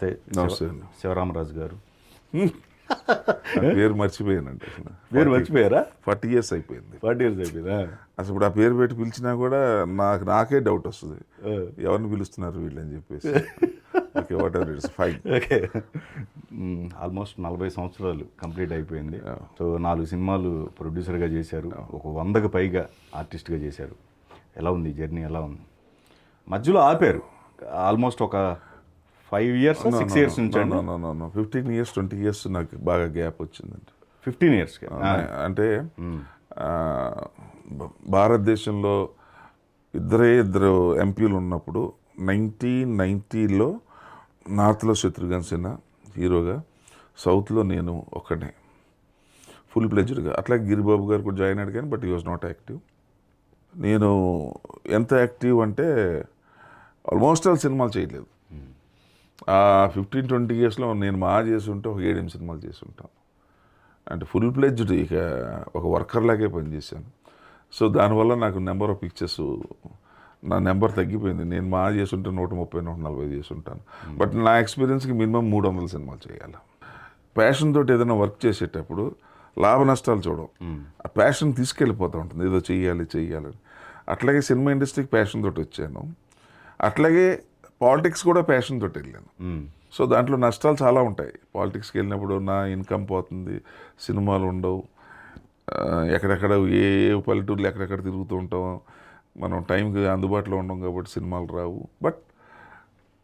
నమస్తే. నమస్తే అండి. శివరామరాజు గారు. ఆ పేరు మర్చిపోయానండి అసలు. పేరు మర్చిపోయారా? 40 years అయిపోయింది. 40 years అయిపోయిందా? అసలు ఇప్పుడు ఆ పేరు పెట్టి పిలిచినా కూడా నాకే డౌట్ వస్తుంది, ఎవరిని పిలుస్తున్నారు వీళ్ళు అని చెప్పేసి. Okay, what ever it's fine. Okay, almost 40 సంవత్సరాలు కంప్లీట్ అయిపోయింది. సో 4 సినిమాలు ప్రొడ్యూసర్గా చేశారు, ఒక 100కు పైగా ఆర్టిస్ట్గా చేశారు. ఎలా ఉంది జర్నీ? ఎలా ఉంది? మధ్యలో ఆపారు ఆల్మోస్ట్ ఒక 5 years 6 years నుంచి. 15 years 20 years నాకు బాగా గ్యాప్ వచ్చిందండి. 15 years అంటే భారతదేశంలో ఇద్దరు ఎంపీలు ఉన్నప్పుడు 1990లో నార్త్లో శత్రుఘ్న సిన్హా హీరోగా, సౌత్లో నేను ఒక్కనే ఫుల్ ప్లెజ్డ్గా. అట్లా గిరిబాబు గారు కూడా జాయిన్ అయ్యాడు కానీ but he was not active. నేను ఎంత యాక్టివ్ అంటే ఆల్మోస్ట్ ఆల్ సినిమాలు చేయలేదు. ఆ 15-20 yearsలో నేను చేసి ఉంటే ఒక 7-8 సినిమాలు చేసి ఉంటాను. అంటే ఫుల్ ప్లెజ్డ్ ఇక ఒక వర్కర్ లాగే పనిచేశాను. సో దానివల్ల నాకు నెంబర్ ఆఫ్ పిక్చర్స్, నా నెంబర్ తగ్గిపోయింది. నేను చేసి ఉంటే 130-140 చేసి ఉంటాను. బట్ నా ఎక్స్పీరియన్స్కి మినిమం 300 సినిమాలు చేయాలి. ప్యాషన్ తోటి ఏదైనా వర్క్ చేసేటప్పుడు లాభ నష్టాలు చూడడం, ఆ ప్యాషన్ తీసుకెళ్ళిపోతూ ఉంటుంది, ఏదో చెయ్యాలని. అట్లాగే సినిమా ఇండస్ట్రీకి ప్యాషన్ తోటి వచ్చాను, అట్లాగే పాలిటిక్స్ కూడా ప్యాషన్ తోటి వెళ్ళాను. సో దాంట్లో నష్టాలు చాలా ఉంటాయి. పాలిటిక్స్కి వెళ్ళినప్పుడు నా ఇన్కమ్ పోతుంది, సినిమాలు ఉండవు, ఎక్కడెక్కడ ఏ పల్లెటూర్లు ఎక్కడెక్కడ తిరుగుతూ ఉంటాం, మనం టైంకి అందుబాటులో ఉండం కాబట్టి సినిమాలు రావు. But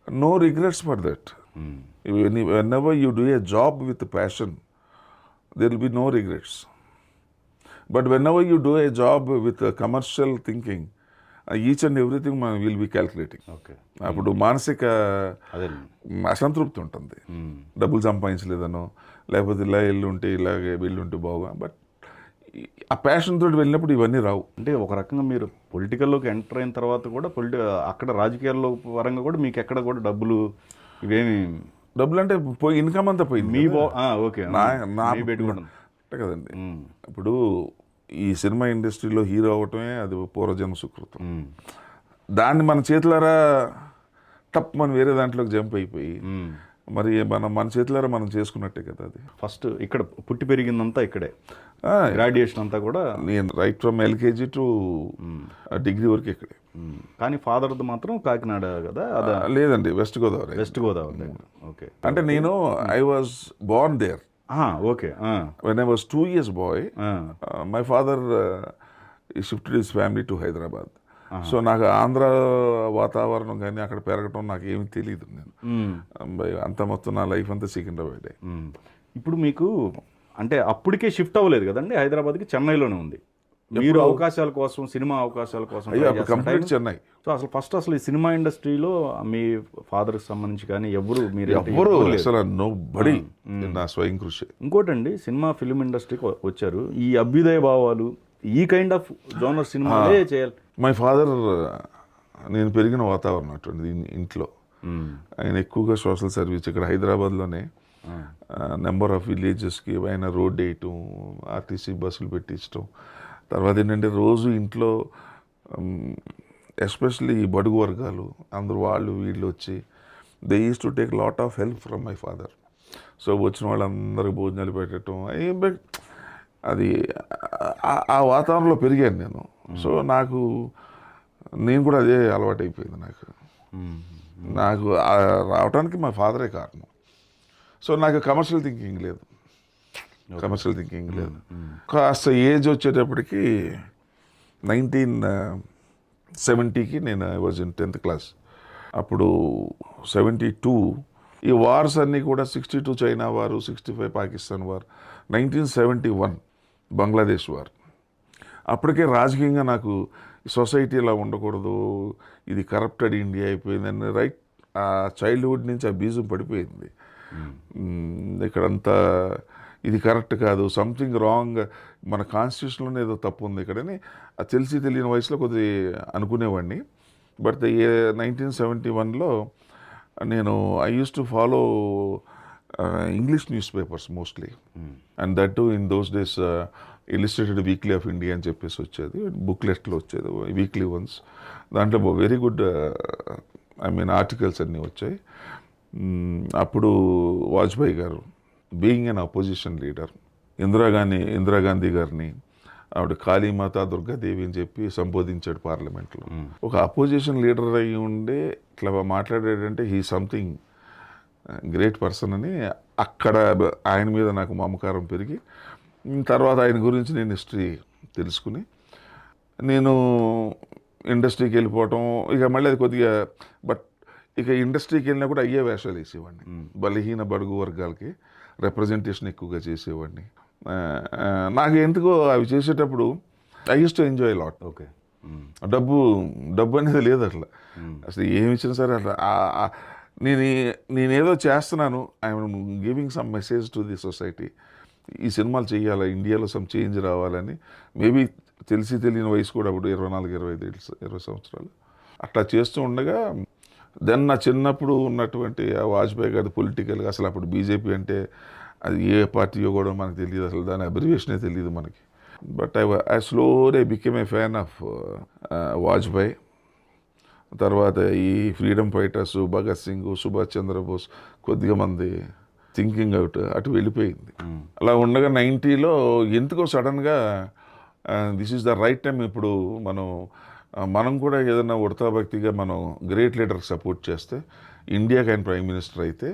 no regrets for that. whenever you do a job with passion, there will be no regrets. But whenever you do a job with a commercial thinking, each and everything మనం విల్ బి క్యాల్కులేటింగ్. ఓకే, అప్పుడు మానసిక అసంతృప్తి ఉంటుంది. డబ్బులు సంపాదించలేదనో, లేకపోతే ఇలా వెళ్ళుంటే ఇలాగే వెళ్ళుంటే బాగా. బట్ ఆ ప్యాషన్ తోటి వెళ్ళినప్పుడు ఇవన్నీ రావు. అంటే ఒక రకంగా మీరు పొలిటికల్లోకి ఎంటర్ అయిన తర్వాత కూడా అక్కడ రాజకీయాల్లో పరంగా కూడా మీకు ఎక్కడ కూడా డబ్బులు ఇవేమి, డబ్బులు అంటే ఇన్కమ్ అంతా పోయింది. మీ ఓకే పెట్టుకోవడం కదండి. ఇప్పుడు ఈ సినిమా ఇండస్ట్రీలో హీరో అవ్వటమే అది పూర్వజన్మ సుకృతం. దాన్ని మన చేతులారా మనం వేరే దాంట్లోకి జంప్ అయిపోయి మరి మన చేతులారా మనం చేసుకున్నట్టే కదా. అది ఫస్ట్ ఇక్కడ పుట్టి పెరిగిందంతా ఇక్కడే, గ్రాడ్యుయేషన్ అంతా కూడా నేను right from LKG to degree వరకు ఇక్కడే. కానీ ఫాదర్ది మాత్రం కాకినాడ కదా? లేదండి, west Godavari. West Godavari. Okay, అంటే నేను I was born there. Okay. When I was 2 years boy, my father shifted his family to Hyderabad. So నాకు ఆంధ్ర వాతావరణం కానీ అక్కడ పెరగటం నాకు ఏమి తెలియదు. నేను అంత మొత్తం నా లైఫ్ అంతా సికింద్రాబాద్. ఇప్పుడు మీకు అంటే అప్పటికే షిఫ్ట్ అవ్వలేదు కదండి హైదరాబాద్కి? చెన్నైలోనే ఉంది మీరు అవకాశాల కోసం, సినిమా అవకాశాల కోసం కంప్లీట్ చెన్నై. సో అసలు ఈ సినిమా ఇండస్ట్రీలో మీ ఫాదర్కి సంబంధించి కానీ ఎవరు అసలు నోబడీ, నా స్వయం కృషి. ఇంకోటండి, సినిమా ఫిల్మ్ ఇండస్ట్రీకి వచ్చారు, ఈ అభ్యుదయ భావాలు, ఈ కైండ్ ఆఫ్ జోనర్ సినిమాలే చేయాలి. మై ఫాదర్, నేను పెరిగిన వాతావరణం అటువంటిది ఇంట్లో. ఆయన ఎక్కువగా సోషల్ సర్వీస్ ఇక్కడ హైదరాబాద్లోనే నెంబర్ ఆఫ్ విలేజెస్కి ఆయన రోడ్ వేయటం, ఆర్టీసీ బస్సులు పెట్టించడం. తర్వాత ఏంటంటే రోజు ఇంట్లో ఎస్పెషల్లీ ఈ బడుగు వర్గాలు అందరూ వాళ్ళు వీళ్ళు వచ్చి they use to take lot of help from my father. So వచ్చిన వాళ్ళందరికీ భోజనాలు పెట్టడం, అది ఆ వాతావరణంలో పెరిగాను నేను. సో నేను కూడా అదే అలవాటు అయిపోయింది నాకు రావడానికి మా ఫాదరే కారణం. సో నాకు కమర్షియల్ థింకింగ్ లేదు. కాస్త ఏజ్ వచ్చేటప్పటికి 1970కి నేను I was in 10th class. అప్పుడు 72 ఈ వార్స్ అన్నీ కూడా 62 చైనా వారు, 65 పాకిస్తాన్ వార్, 1971 బంగ్లాదేశ్ వార్. అప్పటికే రాజకీయంగా నాకు సొసైటీ ఇలా ఉండకూడదు, ఇది కరప్టెడ్ ఇండియా అయిపోయిందని రైట్ ఆ చైల్డ్హుడ్ నుంచి ఆ బీజం పడిపోయింది. ఇక్కడంతా ఇది కరెక్ట్ కాదు, సంథింగ్ రాంగ్, మన కాన్స్టిట్యూషన్లోనే ఏదో తప్పు ఉంది ఇక్కడని తెలిసి తెలియని వయసులో కొద్ది అనుకునేవాడిని. బట్ 1971లో నేను I use to follow English news papers mostly, and that to in those days illustrated weekly off India అని చెప్పేసి వచ్చేది, బుక్లెట్లో వచ్చేది వీక్లీ వన్స్. దాంట్లో వెరీ గుడ్ ఆర్టికల్స్ అన్నీ వచ్చాయి. అప్పుడు వాజ్పేయి గారు being an opposition leader Indira Gandhi గారిని ఆవిడ కాళీమాత దుర్గాదేవి అని చెప్పి సంబోధించాడు పార్లమెంట్లో. ఒక అపోజిషన్ లీడర్ అయి ఉండే ఇట్లా మాట్లాడాడంటే హీ సంథింగ్ గ్రేట్ పర్సన్ అని అక్కడ ఆయన మీద నాకు మమకారం పెరిగి తర్వాత ఆయన గురించి నేను హిస్టరీ తెలుసుకుని నేను ఇండస్ట్రీకి వెళ్ళిపోవటం. ఇక మళ్ళీ అది కొద్దిగా ఇక ఇండస్ట్రీకి వెళ్ళినా కూడా అయ్యే వేషాలు వేసేవాడిని. బలహీన బడుగు వర్గాలకి రిప్రజెంటేషన్ ఎక్కువగా చేసేవాడిని. నాకు ఎందుకో అవి చేసేటప్పుడు I use to enjoy lot. Okay, డబ్బు అనేది లేదు అట్లా. అసలు ఏమి ఇచ్చినా సరే అట్లా నేనేదో చేస్తున్నాను, I'm giving some message to the society. ఈ సినిమాలు చేయాలా, ఇండియాలో సమ్ చేంజ్ రావాలని. మేబీ తెలియని వయసు కూడా అప్పుడు 24-25 సంవత్సరాలు అట్లా చేస్తూ ఉండగా దెన్ నా చిన్నప్పుడు ఉన్నటువంటి ఆ వాజ్పేయి గారి పొలిటికల్గా అసలు అప్పుడు బీజేపీ అంటే అది ఏ పార్టీయో కూడా మనకు తెలియదు, అసలు దాని అబ్రివేషనే తెలియదు మనకి. But I slowly became a fan of Vajpayee. తర్వాత ఈ ఫ్రీడమ్ ఫైటర్స్ భగత్ సింగ్, సుభాష్ చంద్రబోస్ కొద్దిగా మంది థింకింగ్ అటు వెళ్ళిపోయింది. అలా ఉండగా 90లో ఎందుకో సడన్గా this is the right time. ఇప్పుడు మనం కూడా ఏదైనా ఉడతాభక్తిగా మనం గ్రేట్ లీడర్కి సపోర్ట్ చేస్తే, ఇండియాకి ఆయన ప్రైమ్ మినిస్టర్ అయితే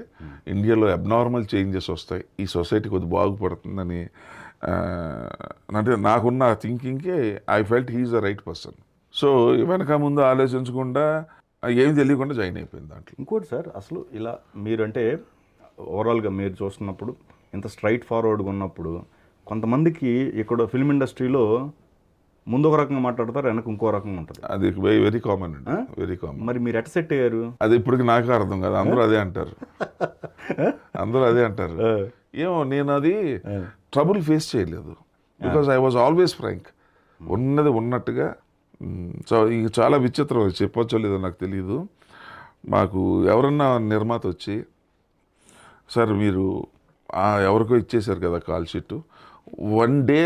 ఇండియాలో అబ్నార్మల్ చేంజెస్ వస్తాయి, ఈ సొసైటీ కొద్దిగా బాగుపడుతుందని అంటే నాకున్న థింకింగ్కి I felt he is the right person. So వెనక ముందు ఆలోచించకుండా ఏమి తెలియకుండా జాయిన్ అయిపోయింది దాంట్లో. ఇంకోటి సార్, అసలు ఇలా మీరంటే ఓవరాల్గా మీరు చూస్తున్నప్పుడు ఇంత స్ట్రైట్ ఫార్వర్డ్గా ఉన్నప్పుడు కొంతమందికి ఇక్కడ ఫిల్మ్ ఇండస్ట్రీలో ముందు ఒక రకంగా మాట్లాడతారు, వెనక ఇంకో రకంగా ఉంటుంది. అది వెరీ కామన్ అండి, వెరీ కామన్. మరి మీరు ఎట్ సెట్ అయ్యారు? అది ఇప్పటికి నాకు అర్థం కాదు, అందరూ అదే అంటారు. ఏమో నేను అది ట్రబుల్ ఫేస్ చేయలేదు, because I was always frank. ఉన్నది ఉన్నట్టుగా. సో ఇక చాలా విచిత్రం, చెప్పొచ్చో లేదో నాకు తెలియదు. మాకు ఎవరన్నా నిర్మాత వచ్చి, సార్ మీరు ఎవరికో ఇచ్చేశారు కదా కాల్ షీట్, 1 డే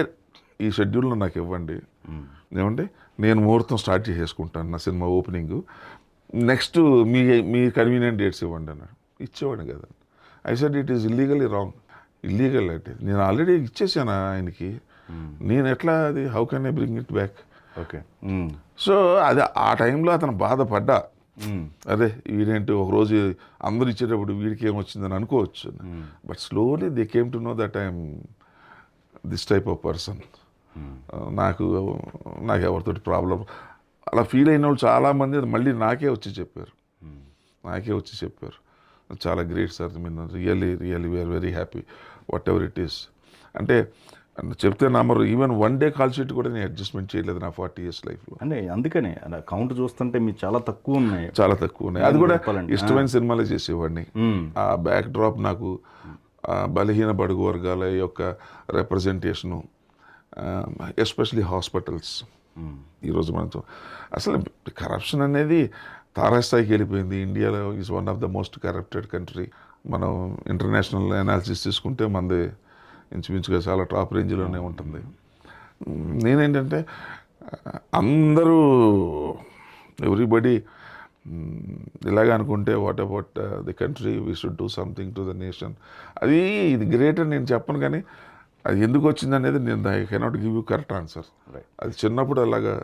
ఈ షెడ్యూల్లో నాకు ఇవ్వండి, ఏమంటే నేను ముహూర్తం స్టార్ట్ చేసేసుకుంటాను నా సినిమా ఓపెనింగ్, నెక్స్ట్ మీ కన్వీనియంట్ డేట్స్ ఇవ్వండి అన్నాడు. ఇచ్చేవాడిని కదా. I said it is illegally wrong. Illegal అంటే నేను ఆల్రెడీ ఇచ్చేసాను ఆయనకి, నేను ఎట్లా అది how can I bring it back? Okay. So అది ఆ టైంలో అతను బాధపడ్డా, అదే వీడేంటి ఒకరోజు అందరూ ఇచ్చేటప్పుడు వీడికి ఏమొచ్చిందని అనుకోవచ్చు. But slowly they came to know that I'm this type of person. నాకు ఎవరితోటి ప్రాబ్లం అలా ఫీల్ అయిన వాళ్ళు చాలామంది అది మళ్ళీ నాకే వచ్చి చెప్పారు. చాలా గ్రేట్ సార్, మీరు really we are very happy whatever it is అంటే చెప్తే నమ్మరు. ఈవెన్ 1 డే కాల్ షీట్ కూడా నేను అడ్జస్ట్మెంట్ చేయలేదు నా 40 years లైఫ్లో. అంటే అందుకనే కౌంట్ చూస్తుంటే మీరు చాలా తక్కువ ఉన్నాయి. అది కూడా ఇష్టమైన సినిమాలే చేసేవాడిని. ఆ బ్యాక్ డ్రాప్ నాకు బలహీన బడుగు వర్గాల యొక్క రిప్రజెంటేషను, ఎస్పెషలీ హాస్పిటల్స్. ఈరోజు మనతో అసలు కరప్షన్ అనేది తారాస్థాయికి వెళ్ళిపోయింది. ఇండియాలో is one of the most corrupted country. మనం ఇంటర్నేషనల్ అనాలిసిస్ తీసుకుంటే మనది ఇంచుమించుగా చాలా టాప్ రేంజ్లోనే ఉంటుంది. నేనేంటంటే అందరూ ఎవ్రీబడి ఇలాగే అనుకుంటే what about the country, we should do something to the nation. ఇది గ్రేట్ అని నేను చెప్పను, కానీ అది ఎందుకు వచ్చింది అనేది నేను I cannot give you correct answer. అది చిన్నప్పుడు అలాగా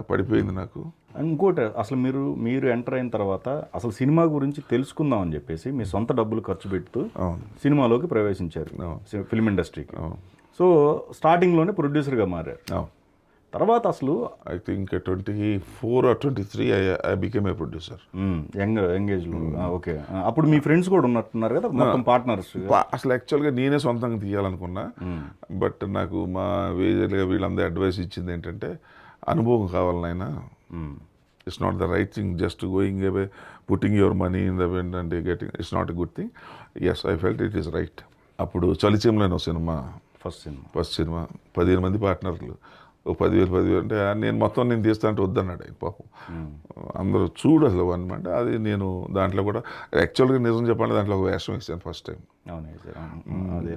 పడిపోయింది నాకు. ఇంకోటి అసలు మీరు ఎంటర్ అయిన తర్వాత అసలు సినిమా గురించి తెలుసుకుందాం అని చెప్పేసి మీ సొంత డబ్బులు ఖర్చు పెడుతూ సినిమాలోకి ప్రవేశించారు, ఫిల్మ్ ఇండస్ట్రీకి. సో స్టార్టింగ్లోనే ప్రొడ్యూసర్గా మారారు. తర్వాత అసలు I think 24 or 23 I became a producer. Young ఏజ్లో. ఓకే. అప్పుడు మీ ఫ్రెండ్స్ కూడా ఉన్నట్టున్నారు కదా, మొత్తం పార్ట్నర్స్. అసలు యాక్చువల్గా నేనే సొంతంగా తీయాలనుకున్నా, బట్ నాకు మా వేజర్గా వీళ్ళందరూ అడ్వైస్ ఇచ్చింది ఏంటంటే అనుభవం కావాలి నాయన, it's not the right thing just going away putting your money in the vent and getting, it's not a good thing. Yes, I felt it is right. అప్పుడు చలిచీమలేని సినిమా, ఫస్ట్ సినిమా 15 మంది పార్ట్నర్లు, ఒక 10,000 అంటే నేను మొత్తం నేను తీస్తా అంటే వద్దన్నాడు ఆయన పాపం. అందరూ చూడు అసలు అనమాట. అది నేను దాంట్లో కూడా యాక్చువల్గా నిజం చెప్పాలంటే దాంట్లో ఒక వేషం వేసాను ఫస్ట్ టైం. అవును సార్, అది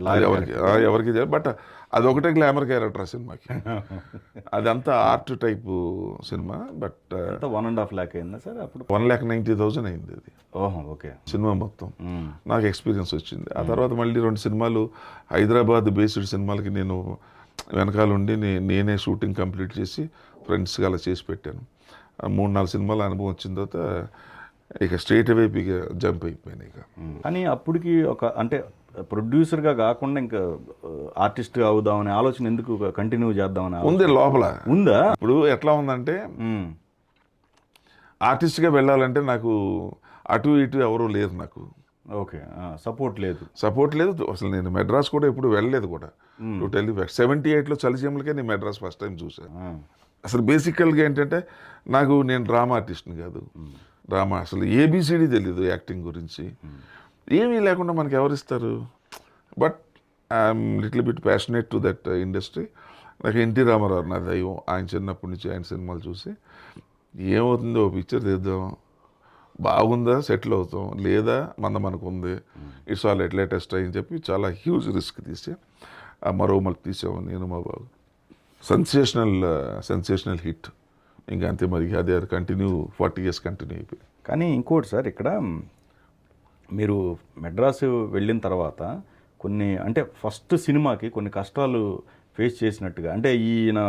అది ఎవరికి బట్ అది ఒకటే గ్లామర్ క్యారెక్టర్ ఆ సినిమాకి. అదంతా art type cinema. But 1.5 lakh అయిందా సార్ అప్పుడు? 1,90,000 అయింది అది ఓహో, ఓకే. సినిమా మొత్తం. నాకు ఎక్స్పీరియన్స్ వచ్చింది. ఆ తర్వాత మళ్ళీ 2 సినిమాలు హైదరాబాద్ బేస్డ్ సినిమాలకి నేను వెనకాల ఉండి నేనే షూటింగ్ కంప్లీట్ చేసి ఫ్రెండ్స్గా అలా చేసి పెట్టాను. 3-4 సినిమాల అనుభవం వచ్చిన తర్వాత ఇక స్ట్రైట్ అవే ఇక జంప్ అయిపోయాను ఇక. కానీ అప్పటికి ఒక అంటే ప్రొడ్యూసర్గా కాకుండా ఇంకా ఆర్టిస్ట్గా అవుదామనే ఆలోచన ఎందుకు కంటిన్యూ చేద్దామని ఉంది లోపల ఉందా? ఇప్పుడు ఎట్లా ఉందంటే ఆర్టిస్ట్గా వెళ్ళాలంటే నాకు అటు ఇటు ఎవరూ లేరు నాకు. ఓకే, సపోర్ట్ లేదు. అసలు నేను మెడ్రాస్ కూడా ఎప్పుడు వెళ్ళలేదు కూడా. టు టెల్ యూ ఫ్యాక్ట్ 78లో చలిచీమలకే నేను మెడ్రాస్ ఫస్ట్ టైం చూశాను. అసలు బేసికల్గా ఏంటంటే నేను డ్రామా ఆర్టిస్ట్ని కాదు. డ్రామా అసలు ఏబిసిడి తెలీదు యాక్టింగ్ గురించి. ఏమీ లేకుండా మనకి ఎవరిస్తారు. But I'm little bit passionate to that industry. నాకు ఎన్టీ రామారావు నా దైవం. ఆయన చిన్నప్పటి నుంచి ఆయన సినిమాలు చూసి ఏమవుతుందో పిక్చర్ తీద్దాం, బాగుందా సెటిల్ అవుతాం, లేదా మనకు ఉంది, ఇట్స్ ఆల్ ఎట్ లేటెస్ట్ అని చెప్పి చాలా హ్యూజ్ రిస్క్ తీసి ఆ మరో మలుపు తీసాము నేను మా బాబు. Sensational hit. ఇంకా అంతే మరి. అదే కంటిన్యూ 40 years కంటిన్యూ అయిపోయింది. కానీ ఇంకోటి సార్, ఇక్కడ మీరు మెడ్రాసు వెళ్ళిన తర్వాత కొన్ని అంటే ఫస్ట్ సినిమాకి కొన్ని కష్టాలు ఫేస్ చేసినట్టుగా, అంటే ఈయన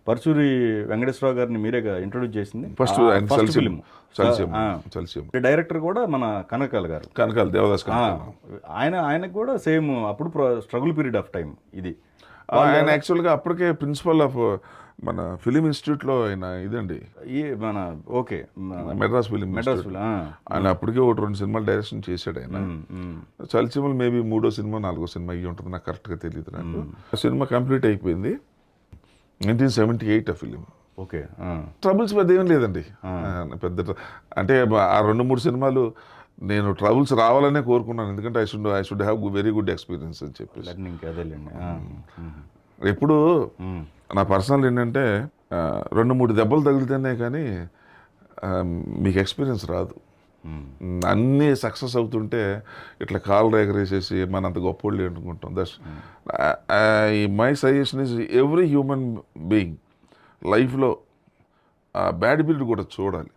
పరచూరి వెంకటేశ్వరరావు గారిని మీరేగా ఇంట్రొడ్యూస్ చేసింది ఫస్ట్ ఫిలిం. డైరెక్టర్ కూడా మన కనకాల గారు, దేవదాస్. ఆయనకు కూడా సేమ్ అప్పుడు స్ట్రగుల్ పీరియడ్ ఆఫ్ టైం ఇది. ఆయన యాక్చువల్గా అప్పటికే ప్రిన్సిపల్ ఆఫ్ మన ఫిలిం ఇన్స్టిట్యూట్లో ఆయన ఇదండి ఈ మన ఓకే మెడ్రాస్ ఫిలిం. ఆయన అప్పటికే 1-2 సినిమాలు డైరెక్షన్ చేశాడు ఆయన. చలిచీమలు మేబీ 3వ సినిమా 4వ సినిమా అయ్యి ఉంటుంది, నాకు కరెక్ట్గా తెలియదు నాకు. ఆ సినిమా కంప్లీట్ అయిపోయింది 1978 ఆ ఫిలిం. ఓకే, ట్రబుల్స్ పెద్ద ఏం లేదండి. పెద్ద అంటే ఆ 2-3 సినిమాలు నేను ట్రబుల్స్ రావాలనే కోరుకున్నాను. ఎందుకంటే I should have very good experience అని చెప్పి. ఎప్పుడు నా పర్సనల్ ఏంటంటే 2-3 దెబ్బలు తగిలితేనే కానీ మీకు ఎక్స్పీరియన్స్ రాదు. అన్నీ సక్సెస్ అవుతుంటే ఇట్లా కాళ్ళు ఎగరేసేసి మనంత గొప్పోళ్ళు అనుకుంటాం. That's my suggestion is every human being లైఫ్లో బ్యాడ్ పీరియడ్ కూడా చూడాలి.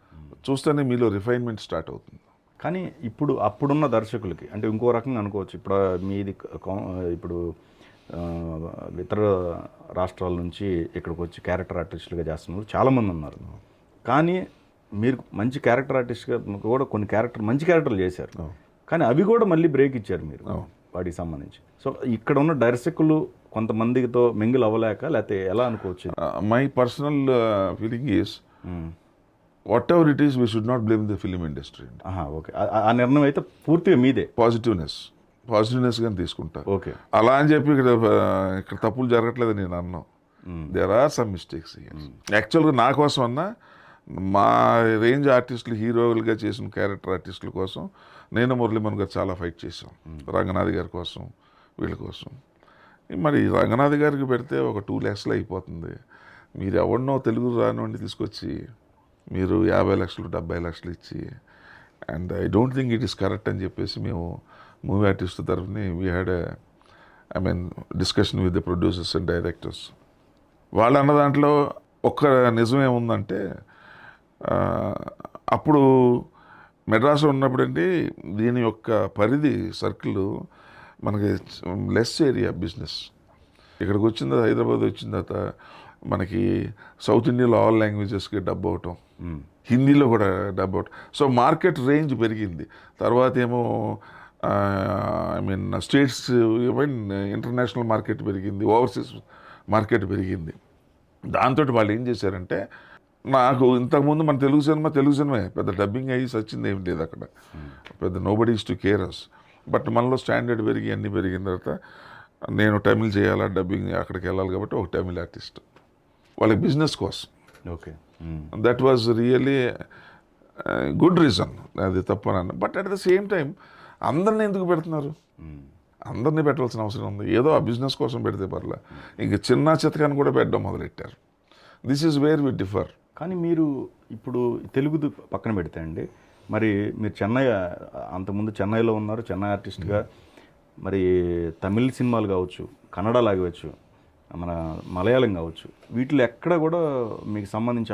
చూస్తేనే మీలో రిఫైన్మెంట్ స్టార్ట్ అవుతుంది. కానీ అప్పుడున్న దర్శకులకి అంటే ఇంకో రకంగా అనుకోవచ్చు. మీది ఇప్పుడు ఇతర రాష్ట్రాల నుంచి ఇక్కడికి వచ్చి క్యారెక్టర్ ఆర్టిస్టులుగా చేస్తున్నారు చాలామంది ఉన్నారు. కానీ మీరు మంచి క్యారెక్టర్ ఆర్టిస్ట్గా కూడా కొన్ని మంచి క్యారెక్టర్లు చేశారు. కానీ అవి కూడా మళ్ళీ బ్రేక్ ఇచ్చారు మీరు వాటికి సంబంధించి. సో ఇక్కడ ఉన్న దర్శకులు కొంతమందితో మింగిల్ అవ్వలేక, లేకపోతే ఎలా అనుకోవచ్చు? My personal feeling is what ever it is we should not blame the film industry. Okay, ఆ నిర్ణయం అయితే పూర్తిగా మీదే. పాజిటివ్నెస్గానే తీసుకుంటా. ఓకే, అలా అని చెప్పి ఇక్కడ తప్పులు జరగట్లేదు నేను అన్నాం. There are some mistakes. యాక్చువల్గా నా కోసం అన్నా మా రేంజ్ ఆర్టిస్టులు హీరోలుగా చేసిన క్యారెక్టర్ ఆర్టిస్టుల కోసం నేను మురళీమోహన్ గారు చాలా ఫైట్ చేసాం. రంగనాథ్ గారి కోసం, వీళ్ళ కోసం. మరి రంగనాథ్ గారికి పెడితే ఒక 2 lakhs అయిపోతుంది. మీరు ఎవరినో తెలుగు రానివ్వండి తీసుకొచ్చి మీరు 50 lakhs 70 lakhs ఇచ్చి, and I don't think it is correct అని చెప్పేసి మేము మూవీ ఆర్టిస్ట్ తరఫుని we had discussion with the producers and directors. వాళ్ళు అన్న దాంట్లో ఒక్క నిజం ఏముందంటే, అప్పుడు మెడ్రాస్లో ఉన్నప్పుడండి దీని యొక్క పరిధి సర్కిల్ మనకి లెస్ ఏరియా బిజినెస్. ఇక్కడికి వచ్చిన హైదరాబాద్ వచ్చిన తర్వాత మనకి సౌత్ ఇండియాలో ఆల్ లాంగ్వేజెస్కి డబ్ అవటం, హిందీలో కూడా డబ్ అవటం. సో మార్కెట్ రేంజ్ పెరిగింది. తర్వాత ఏమో స్టేట్స్ ఈవెన్ ఇంటర్నేషనల్ మార్కెట్ పెరిగింది, ఓవర్సీస్ మార్కెట్ పెరిగింది. దాంతో వాళ్ళు ఏం చేశారంటే, నాకు ఇంతకుముందు మన తెలుగు సినిమా పెద్ద డబ్బింగ్ అయ్యి సచ్చింది ఏం లేదు అక్కడ. పెద్ద nobody is to care us. But మనలో స్టాండర్డ్ పెరిగి అన్నీ పెరిగిన తర్వాత నేను తమిళ్ చేయాలా, డబ్బింగ్ అక్కడికి వెళ్ళాలి కాబట్టి ఒక తమిళ్ ఆర్టిస్ట్ వాళ్ళకి బిజినెస్ కోసం. Okay, that was really good reason. అది తప్పనన్న. But at the same time అందరిని ఎందుకు పెడుతున్నారు? అందరినీ పెట్టాల్సిన అవసరం ఉంది. ఏదో ఆ బిజినెస్ కోసం పెడితే పర్లే. ఇంక చిన్న చితకాన్ని కూడా పెట్టడం మొదలెట్టారు. This is where we differ. కానీ మీరు ఇప్పుడు తెలుగుది పక్కన పెడితే అండి, మరి మీరు చెన్నై అంతకుముందు చెన్నైలో ఉన్నారు, చెన్నై ఆర్టిస్ట్గా. మరి తమిళ్ సినిమాలు కావచ్చు, కన్నడ లాగవచ్చు, మన మలయాళం కావచ్చు, వీటిలో ఎక్కడ కూడా మీకు సంబంధించి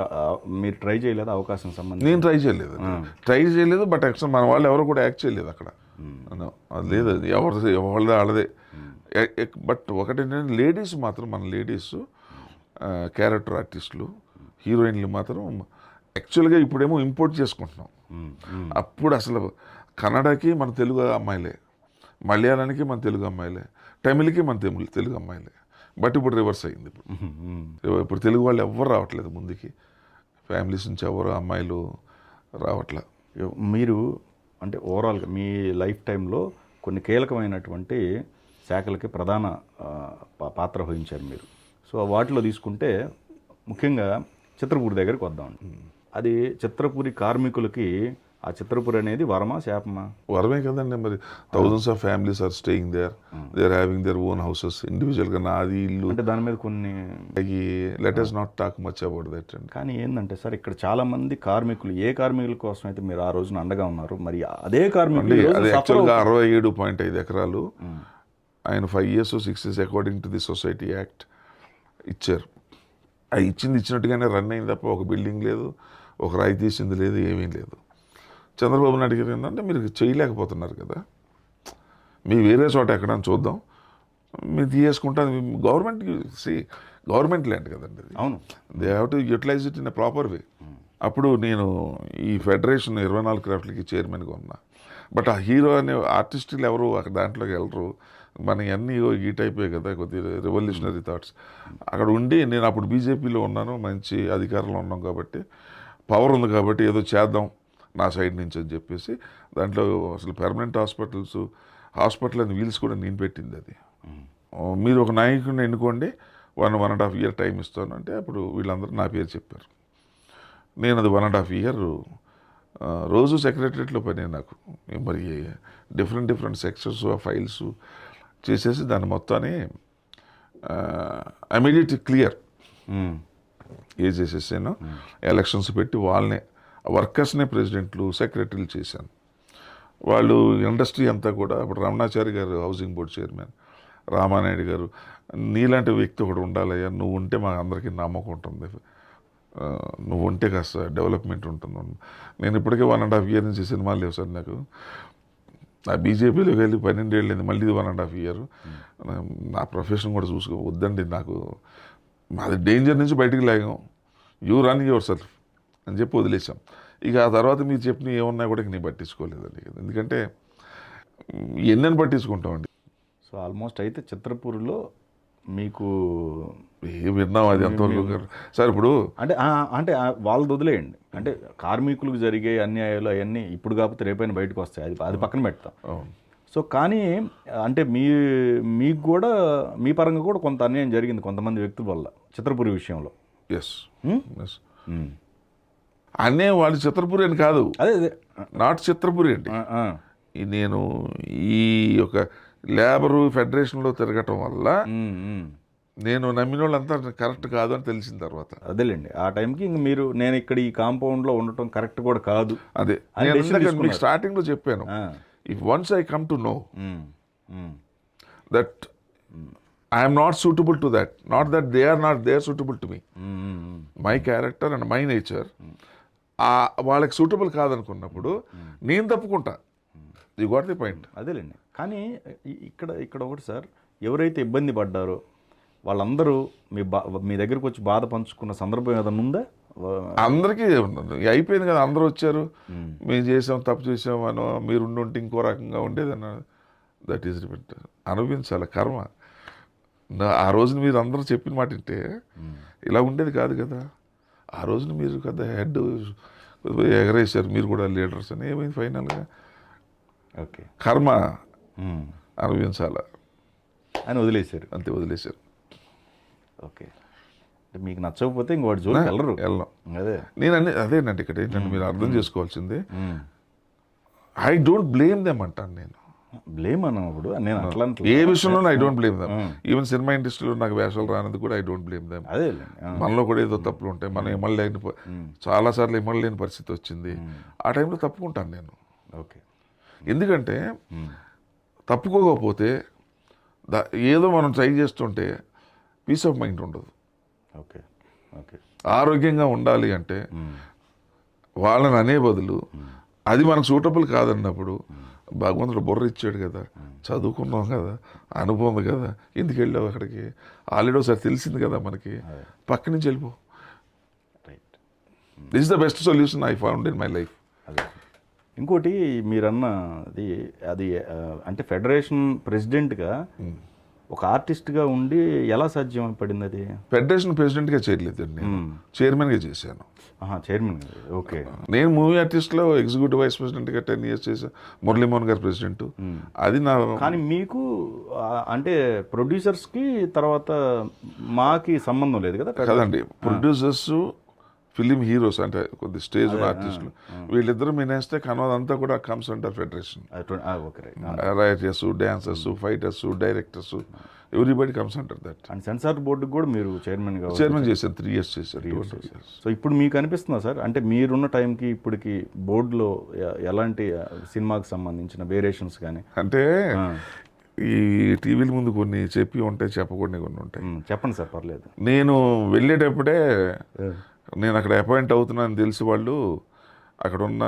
మీరు ట్రై చేయలేదు అవకాశం సంబంధించి? నేను ట్రై చేయలేదు బట్ యాక్చువల్ మన వాళ్ళు ఎవరు కూడా యాక్ట్ చేయలేదు అక్కడ. అది లేదు, అది ఎవరిదే వాళ్ళదే. బట్ ఒకటి ఏంటంటే లేడీస్ మాత్రం, మన లేడీస్ క్యారెక్టర్ ఆర్టిస్టులు, హీరోయిన్లు మాత్రం యాక్చువల్గా ఇప్పుడేమో ఇంపోర్ట్ చేసుకుంటున్నాం. అప్పుడు అసలు కన్నడకి మన తెలుగు అమ్మాయిలే, మలయాళానికి మన తెలుగు అమ్మాయిలే, తమిళకి మన తెలుగు అమ్మాయిలే. బట్ ఇప్పుడు రివర్స్ అయింది. ఇప్పుడు తెలుగు వాళ్ళు ఎవ్వరు రావట్లేదు ముందుకి, ఫ్యామిలీస్ నుంచి ఎవరు అమ్మాయిలు రావట్లే. మీరు అంటే ఓవరాల్గా మీ లైఫ్ టైంలో కొన్ని కీలకమైనటువంటి శాఖలకి ప్రధాన పాత్ర వహించారు మీరు. సో వాటిలో తీసుకుంటే ముఖ్యంగా చిత్రపూరి దగ్గరికి వద్దామండి. అది చిత్రపూరి కార్మికులకి ఆ చిత్రపూరి అనేది వరమా శాపమా? వరమే కదండి. మరి thousands of families are staying there, they are having their own houses ఇండివిజువల్గా. నాది ఇల్లు అంటే దాని మీద కొన్ని let us not talk much about that అండి. కానీ ఏంటంటే సార్, ఇక్కడ చాలా మంది కార్మికులు, ఏ కార్మికుల కోసం అయితే మీరు ఆ రోజున అండగా ఉన్నారు, మరి అదే కార్మికులు అది యాక్చువల్గా 67.5 ఎకరాలు ఆయన 5 years 6 years according to the society act ఇచ్చారు. అది ఇచ్చినట్టుగానే రన్ అయింది తప్ప ఒక బిల్డింగ్ లేదు, ఒక రాయి తీసింది లేదు, ఏమీ లేదు. చంద్రబాబు నాయుడు గారు ఏంటంటే మీరు చేయలేకపోతున్నారు కదా, మీ వేరే చోట ఎక్కడైనా చూద్దాం, మీరు తీసుకుంటాను. గవర్నమెంట్ ల్యాండ్ కదండి అది. అవును, they have to utilize it in a proper way. అప్పుడు నేను ఈ ఫెడరేషన్ 24 క్రాఫ్ట్లకి చైర్మన్గా ఉన్నా. బట్ ఆ హీరో అనే ఆర్టిస్టులు ఎవరు అక్కడ దాంట్లోకి వెళ్ళరు. మనకి అన్నీ ఈ టైపే కదా, కొద్దిగా రెవల్యూషనరీ థాట్స్. అక్కడ ఉండి నేను అప్పుడు బీజేపీలో ఉన్నాను, మంచి అధికారంలో ఉన్నాం కాబట్టి, పవర్ ఉంది కాబట్టి ఏదో చేద్దాం నా సైడ్ నుంచి అని చెప్పేసి దాంట్లో అసలు పెర్మనెంట్ హాస్పిటల్ అని వీల్స్ కూడా నేను పెట్టింది. అది మీరు ఒక నాయకుడిని ఎన్నుకోండి, 1.5 year టైం ఇస్తాను అంటే అప్పుడు వీళ్ళందరూ నా పేరు చెప్పారు. నేను అది 1.5 year రోజు సెక్రటరియట్లో పని నాకు. మరి డిఫరెంట్ సెక్షన్స్ ఫైల్స్ చేసేసి దాన్ని మొత్తాన్ని ఇమీడియట్ క్లియర్ చేసేసాను. ఎలక్షన్స్ పెట్టి వాళ్ళనే వర్కర్స్నే ప్రెసిడెంట్లు సెక్రటరీలు చేశాను. వాళ్ళు ఇండస్ట్రీ అంతా కూడా అప్పుడు రమణాచారి గారు హౌసింగ్ బోర్డు చైర్మన్, రామానాయుడు గారు, నీలాంటి వ్యక్తి ఒకటి ఉండాలయ్యా, నువ్వు ఉంటే మా అందరికీ నమ్మకం ఉంటుంది, నువ్వు ఉంటే కాస్త డెవలప్మెంట్ ఉంటుంది. నేను ఇప్పటికే 1.5 year నుంచి సినిమాలు లేవు సార్ నాకు. నా బీజేపీలోకి వెళ్ళి 12 ఏళ్ళు అయింది, మళ్ళీ 1.5 year. నా ప్రొఫెషన్ కూడా వద్దండి నాకు, అది డేంజర్ నుంచి బయటికి లాగాం, యూ రన్ యువర్ సెల్ఫ్ అని చెప్పి వదిలేసాం. ఇక ఆ తర్వాత మీరు చెప్పిన ఏమన్నా కూడా నేను పట్టించుకోలేదండి, ఎందుకంటే ఎన్నెన్ని పట్టించుకుంటామండి. సో ఆల్మోస్ట్ అయితే చిత్రపూరిలో మీకు విన్నాం అది ఎంతవరకు సార్. ఇప్పుడు అంటే వాళ్ళది వదిలేయండి, అంటే కార్మికులకు జరిగే అన్యాయాలు అవన్నీ ఇప్పుడు కాకపోతే రేపైనా బయటకు వస్తాయి, అది పక్కన పెడతాం. సో కానీ అంటే మీకు కూడా మీ పరంగా కూడా కొంత అన్యాయం జరిగింది కొంతమంది వ్యక్తుల వల్ల చిత్రపూరి విషయంలో. ఎస్ అన్యాయం వాళ్ళు చిత్రపూరి అని కాదు, అదే నాట్ చిత్రపూరి అండి. నేను ఈ యొక్క లేబరు ఫెడరేషన్లో తిరగటం వల్ల నేను నమ్మిన వాళ్ళంతా కరెక్ట్ కాదు అని తెలిసిన తర్వాత అదేలేండి, ఆ టైంకి ఇంక మీరు నేను ఇక్కడ ఈ కాంపౌండ్లో ఉండటం కరెక్ట్ కూడా కాదు. అదే మీకు స్టార్టింగ్లో చెప్పాను, if once I come to know that I'm not suitable to that, not that they are suitable to me, my character and my nature వాళ్ళకి సూటబుల్ కాదనుకున్నప్పుడు నేను తప్పుకుంటా. You got the point. అదేలేండి, కానీ ఇక్కడ ఒకటి సార్, ఎవరైతే ఇబ్బంది పడ్డారో వాళ్ళందరూ మీ దగ్గరకు వచ్చి బాధ పంచుకున్న సందర్భం ఏదైనా ఉందా? అందరికీ అయిపోయింది కదా, అందరూ వచ్చారు, మేము చేసాం తప్పు చేసాం అని, మీరు ఉంటే ఇంకో రకంగా ఉండేదన్న, దట్ ఈస్ అనుభవించాలి కర్మ. ఆ రోజున మీరు అందరూ చెప్పిన మాట అంటే ఇలా ఉండేది కాదు కదా. ఆ రోజున మీరు కదా హెడ్ ఎగరేశారు, మీరు కూడా లీడర్స్ అని, ఏమైంది ఫైనల్గా ఓకే కర్మ అనుభవించాలా అని వదిలేశారు, అంతే వదిలేశారు. ఓకే, అంటే మీకు నచ్చకపోతే ఇంకోటి జోలికి వెళ్ళరు. అదే నేను అదేనండి ఇక్కడ ఏంటంటే మీరు అర్థం చేసుకోవాల్సింది, ఐ డోంట్ బ్లేమ్ దెమ్ అంటాను నేను. బ్లేమ్ అన్నప్పుడు నేను అట్లా ఏ విషయంలో I don't blame them. Even cinema ఇండస్ట్రీలో నాకు వేషాలు రానందుకు కూడా ఐ డోంట్ బ్లేమ్ దమ్. అదే మనలో కూడా ఏదో తప్పులు ఉంటాయి, మనం ఇమ్మలేని చాలాసార్లు ఇమ్మలేని పరిస్థితి వచ్చింది. ఆ టైంలో తప్పుకుంటాను నేను. ఓకే. ఎందుకంటే తప్పుకోకపోతే ఏదో మనం ట్రై చేస్తుంటే పీస్ ఆఫ్ మైండ్ ఉండదు. ఓకే. ఓకే. ఆరోగ్యంగా ఉండాలి అంటే వాళ్ళని అనే బదులు అది మనకు సూటబుల్ కాదన్నప్పుడు భగవంతుడు బుర్ర ఇచ్చాడు కదా, చదువుకున్నాం కదా, అనుభవం ఉంది కదా, ఎందుకు వెళ్ళావు అక్కడికి, ఆల్రెడీ ఒకసారి తెలిసింది కదా మనకి, పక్క నుంచి వెళ్ళిపో. Right. This is the best solution I found in my life. అదే. ఇంకోటి మీరన్న అది అంటే ఫెడరేషన్ ప్రెసిడెంట్గా ఒక ఆర్టిస్ట్గా ఉండి ఎలా సాధ్యం పడింది అది? ఫెడరేషన్ ప్రెసిడెంట్గా చేయలేదండి, నేను చైర్మన్గా చేశాను. చైర్మన్. ఓకే. నేను మూవీ ఆర్టిస్ట్లో ఎగ్జిక్యూటివ్ వైస్ ప్రెసిడెంట్గా 10 years చేశాను. మురళీమోహన్ గారు ప్రెసిడెంట్. అది నా కానీ మీకు అంటే ప్రొడ్యూసర్స్కి తర్వాత మాకి సంబంధం లేదు కదా కదండి. ప్రొడ్యూసర్స్, ఫిలిం హీరోస్ అంటే కొద్ది స్టేజ్ ఉన్న ఆర్టిస్టులు, వీళ్ళిద్దరూ మినేస్తే కనవదంతా కూడా comes under federation. Writers, dancers, fighters, directors, everybody comes under that. And censor బోర్డుకి కూడా మీరు చైర్మన్ చేశారు. 3 years చేశారు. సో ఇప్పుడు మీకు అనిపిస్తుందా సార్, అంటే మీరున్న టైంకి ఇప్పటికి బోర్డులో ఎలాంటి సినిమాకి సంబంధించిన వేరియేషన్స్ కానీ? అంటే ఈ టీవీల ముందు కొన్ని చెప్పి ఉంటాయి, చెప్పకూడని కొన్ని ఉంటాయి. చెప్పండి సార్, పర్లేదు. నేను వెళ్ళేటప్పుడే నేను అక్కడ అపాయింట్ అవుతున్నాను తెలిసి వాళ్ళు అక్కడ ఉన్న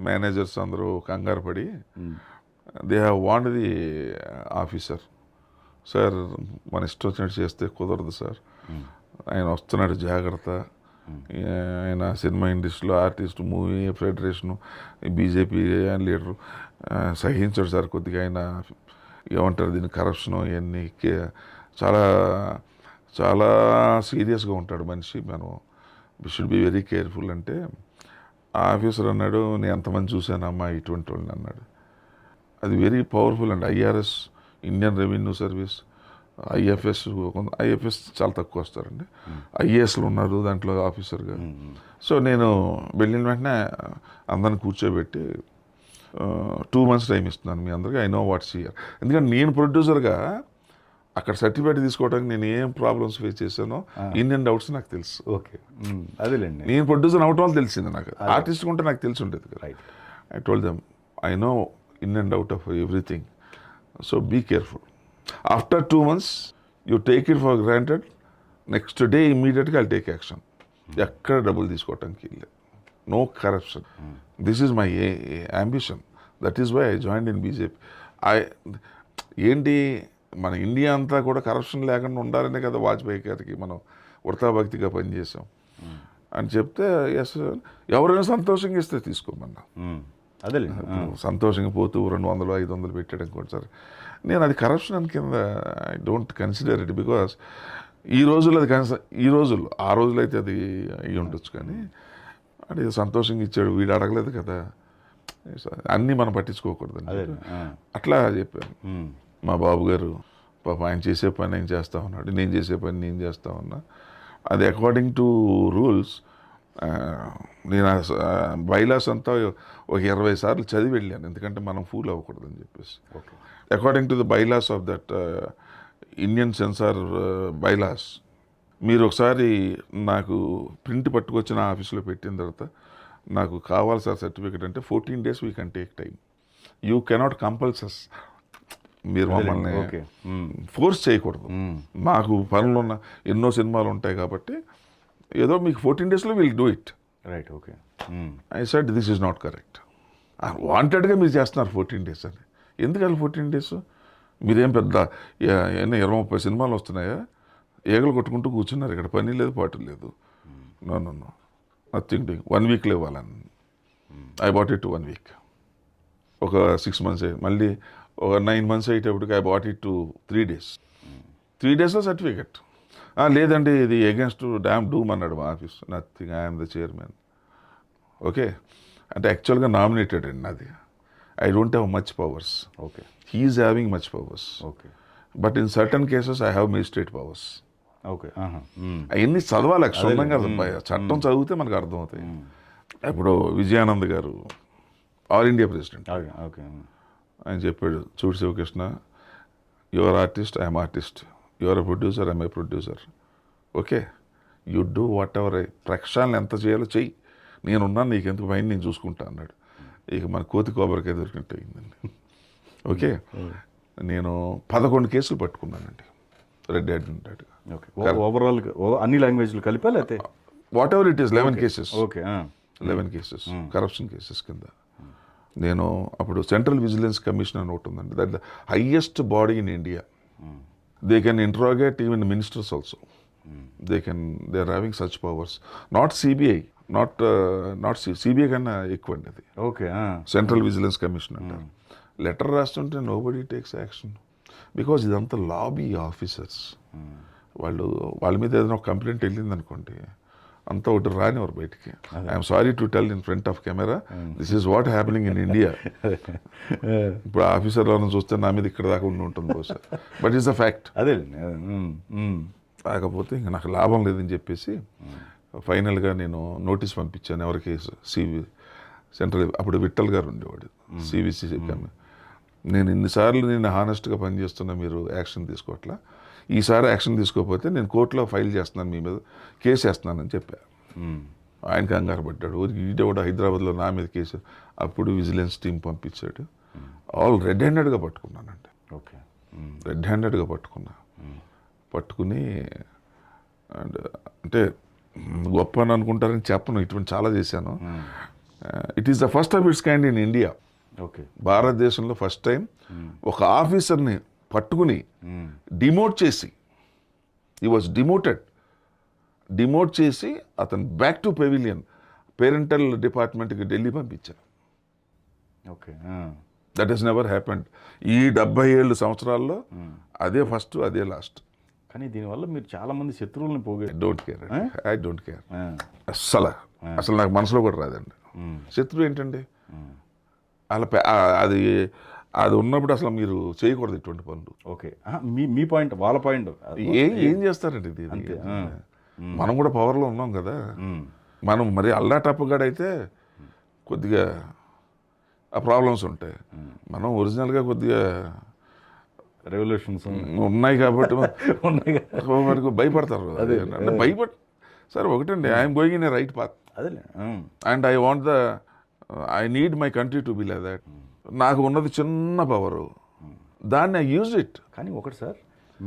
మేనేజర్స్ అందరూ కంగారు పడి they have want the officer, sir మన ఇష్టం వచ్చినట్టు చేస్తే కుదరదు సార్, ఆయన వస్తున్నాడు జాగ్రత్త, ఆయన సినిమా ఇండస్ట్రీలో artist, movie federation, BJP leader, సహించాడు సార్ కొద్దిగా, ఆయన ఏమంటారు దీన్ని కరప్షను, ఇవన్నీ చాలా చాలా సీరియస్గా ఉంటాడు మనిషి, మనం we should be very careful అంటే ఆఫీసర్ అన్నాడు, నేను ఎంతమంది చూశానమ్మా ఇటువంటి వాళ్ళని అన్నాడు. అది వెరీ పవర్ఫుల్ అండి. IRS, Indian revenue service, IFS చాలా తక్కువ వస్తారండి, ఐఏఎస్లు ఉన్నారు దాంట్లో ఆఫీసర్గా. సో నేను వెళ్ళిన వెంటనే అందరిని కూర్చోబెట్టి 2 months టైం ఇస్తున్నాను మీ అందరికీ, ఐ నో వాట్స్ హియర్. ఎందుకంటే నేను ప్రొడ్యూసర్గా అక్కడ సర్టిఫికేట్ తీసుకోవడానికి నేను ఏం ప్రాబ్లమ్స్ ఫేస్ చేశానో ఇన్ అండ్ అవుట్స్ నాకు తెలుసు. ఓకే. అదేలేండి. నేను ప్రొడ్యూసర్ అవటం వల్ల తెలిసింది నాకు, ఆర్టిస్ట్ ఉంటే నాకు తెలిసి ఉండేది కదా. Right. I told them I know in and out of everything, so be careful. After 2 months you take it for granted, next day ఇమీడియట్గా ఐ టేక్ యాక్షన్. ఎక్కడ డబ్బులు తీసుకోవటానికి లేదు, no corruption. This is my ambition, that is why I joined in BJP. ఏంటి మన India అంతా కూడా corruption లేకుండా ఉండాలనే కదా వాజ్పేయి గారికి మనం వృతాభక్తిగా పనిచేసాం అని చెప్తే, ఎస్ ఎవరైనా సంతోషంగా ఇస్తే తీసుకోమన్నా. అదే సంతోషంగా పోతూ 200, 500 పెట్టడం కూడా సార్, నేను అది కరప్షన్ కింద I don't consider it. Because ఈ రోజుల్లో అది ఆ రోజుల్లో అయితే అది అయ్యి ఉండొచ్చు, కానీ అది సంతోషంగా ఇచ్చాడు, వీడు అడగలేదు కదా, అన్నీ మనం పట్టించుకోకూడదు అట్లా చెప్పాను. మా బాబు గారు పాప ఆయన చేసే పని ఆయన చేస్తూ ఉన్నాడు, నేను చేసే పని నేను చేస్తూ ఉన్నా. అది అకార్డింగ్ టు రూల్స్. నేను బైలాస్ అంతా ఒక 20 సార్లు చదివి వెళ్ళాను, ఎందుకంటే మనం ఫూల్ అవ్వకూడదని చెప్పేసి. According to the bylaws of that Indian censor bylaws, మీరు ఒకసారి నాకు ప్రింట్ పట్టుకొచ్చిన ఆఫీస్లో పెట్టిన తర్వాత నాకు కావాలి సార్ సర్టిఫికేట్ అంటే 14 days we can take time. You cannot compel us, మీరు మమ్మల్ని ఫోర్స్ చేయకూడదు. మాకు పనులున్న ఎన్నో సినిమాలు ఉంటాయి కాబట్టి ఏదో మీకు 14 days will do it. Right. Okay. I said this is not correct. వాంటెడ్గా మీరు చేస్తున్నారు 14 days అని. ఎందుకని 14 days? మీరేం పెద్ద 20-30 సినిమాలు వస్తున్నాయా, ఏగలు కొట్టుకుంటూ కూర్చున్నారు, ఇక్కడ పని లేదు పాటు లేదు. No nothing doing. 1 weekలో ఇవ్వాలని ఐ బాట్ ఇట్ 1 week. ఒక 6 months మళ్ళీ ఒక 9 months అయ్యేటప్పటికి ఐ బాట్ ఇట్ 3 days. 3 daysలో సర్టిఫికెట్. లేదండి ఇది అగేన్స్ట్ డూమ్ అన్నాడు మా office. Nothing, I'm the chairman. Okay. అంటే యాక్చువల్గా నామినేటెడ్ అండి నాది. I don't have much powers. Okay. He is having much powers. Okay. But in certain cases I have magistrate powers. Okay. అవన్నీ చదవాలి క్షుణ్ణంగా అర్థం. చట్టం చదివితే మనకు అర్థమవుతాయి. ఇప్పుడు విజయానంద్ గారు ఆల్ ఇండియా ప్రెసిడెంట్. ఓకే. ఆయన చెప్పాడు, చూడు Sivakrishna, your artist, I'm artist, your producer, I'm a producer, okay, you do whatever. ప్రక్షాళన ఎంత చేయాలో చెయ్యి, నేనున్నాను, నీకు ఎందుకు పైన నేను చూసుకుంటా అన్నాడు. ఇక మన కోతి కోబరికాయ దొరికినట్టు అయిందండి. ఓకే, నేను 11 కేసులు పట్టుకున్నానండి రెడ్ హ్యాండ్ ఉంటాడు. ఓకే, ఓవరాల్ అన్ని లాంగ్వేజ్లు కలిపా లేకపోతే whatever it is 11 cases. Okay, 11 cases corruption cases కింద. నేను అప్పుడు సెంట్రల్ విజిలెన్స్ కమిషన్ అని ఒకటి ఉందండి, that the highest body in India. They can interrogate even ministers also. They are having such powers. Not CBI, not CBI కన్నా ఎక్కువ అండి అది. ఓకే, సెంట్రల్ విజిలెన్స్ కమిషన్ అంటారు. లెటర్ రాస్తుంటే nobody takes action, because ఇదంతా lobby officers. వాళ్ళ మీద ఏదైనా ఒక కంప్లైంట్ వెళ్ళింది అనుకోండి, అంతా ఒకటి రానివారు బయటికి. I'm sorry to tell in front of camera, this is what happening in India. ఇప్పుడు ఆఫీసర్లను చూస్తే నా మీద ఇక్కడ దాకా ఉండి ఉంటుంది బహుశా, బట్ ఈస్ అ ఫ్యాక్ట్. అదే కాకపోతే ఇంకా నాకు లాభం లేదని చెప్పేసి ఫైనల్గా నేను నోటీస్ పంపించాను. ఎవరికి? సెంట్రల్, అప్పుడు విఠల్ గారు ఉండేవాడు, సివిసి చెప్పాను. నేను ఇన్నిసార్లు నేను హానెస్ట్గా పనిచేస్తున్నా, మీరు యాక్షన్ తీసుకోవట్లా, ఈసారి యాక్షన్ తీసుకోకపోతే నేను కోర్టులో ఫైల్ చేస్తున్నాను, మీ మీద కేసు వేస్తున్నానని చెప్పా. ఆయన కంగారు పడ్డాడు, ఈడే కూడా హైదరాబాద్లో నా మీద కేసు. అప్పుడు విజిలెన్స్ టీం పంపించాడు. ఆల్ రెడ్ హ్యాండెడ్గా పట్టుకున్నానండి. ఓకే, రెడ్ హ్యాండెడ్గా పట్టుకుని అంటే గొప్ప అని అనుకుంటారని చెప్పను, ఇటువంటి చాలా చేశాను. It is the first of it's kind in India. Okay, భారతదేశంలో ఫస్ట్ టైం ఒక ఆఫీసర్ని పట్టుకుని డిమోట్ చేసి, ఈ వాజ్ డిమోట్ చేసి అతను బ్యాక్ టు పెవిలియన్, పేరెంటల్ డిపార్ట్మెంట్కి ఢిల్లీ పంపించారు. Okay, that is never happened. ఈ 77 సంవత్సరాల్లో అదే ఫస్ట్, అదే లాస్ట్. కానీ దీనివల్ల మీరు చాలా మంది శత్రువులను పోగే. ఐ డోంట్ కేర్ అసలు నాకు మనసులో కూడా రాదండి. శత్రువు ఏంటండి? అలా అది ఉన్నప్పుడు అసలు మీరు చేయకూడదు ఇటువంటి పనులు. ఓకే, మీ పాయింట్, వాళ్ళ పాయింట్ ఏం చేస్తారండి ఇది? మనం కూడా పవర్లో ఉన్నాం కదా. మనం మరి అల్లా టప్పుగాడైతే కొద్దిగా ఆ ప్రాబ్లమ్స్ ఉంటాయి. మనం ఒరిజినల్గా కొద్దిగా రెవల్యూషన్స్ ఉన్నాయి కాబట్టి మనకు భయపడతారు. అంటే సరే ఒకటండి, I'm going in a right path, అదే, and I need my country to be like that. నాకు ఉన్నది చిన్న పవరు, దాన్ని ఐ యూజ్ ఇట్. కానీ ఒకటి సార్,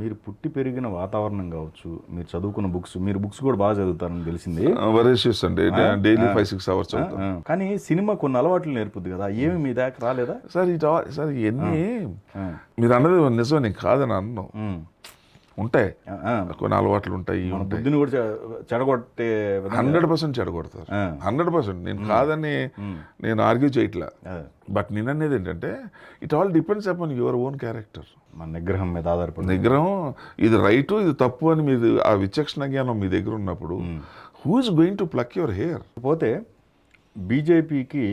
మీరు పుట్టి పెరిగిన వాతావరణం కావచ్చు, మీరు చదువుకున్న బుక్స్, మీరు బుక్స్ కూడా బాగా చదువుతారని తెలిసింది. వరేషియస్ అండి, డైలీ 5-6 అవర్స్. కానీ సినిమా కొన్ని అలవాట్లు నేర్పుద్ది కదా, ఏమి మీ దాకా రాలేదా? సార్ ఇవన్నీ మీరు అన్నది నిజమే, నేను కాదని అన్నాను. ఉంటాయి కొన్ని అలవాట్లు ఉంటాయి, బుద్ధిని కూడా చెడగొట్టే 100% చెడగొడతారు. 100% నేను కాదని నేను ఆర్గ్యూ చేయట్లా. బట్ నేను అనేది ఏంటంటే, it all depends upon your own character. మన నిగ్రహం మీద ఆధారపడి, నిగ్రహం, ఇది రైటు ఇది తప్పు అని మీరు ఆ విచక్షణ జ్ఞానం మీ దగ్గర ఉన్నప్పుడు, who is going to pluck your hair? పోతే బీజేపీకి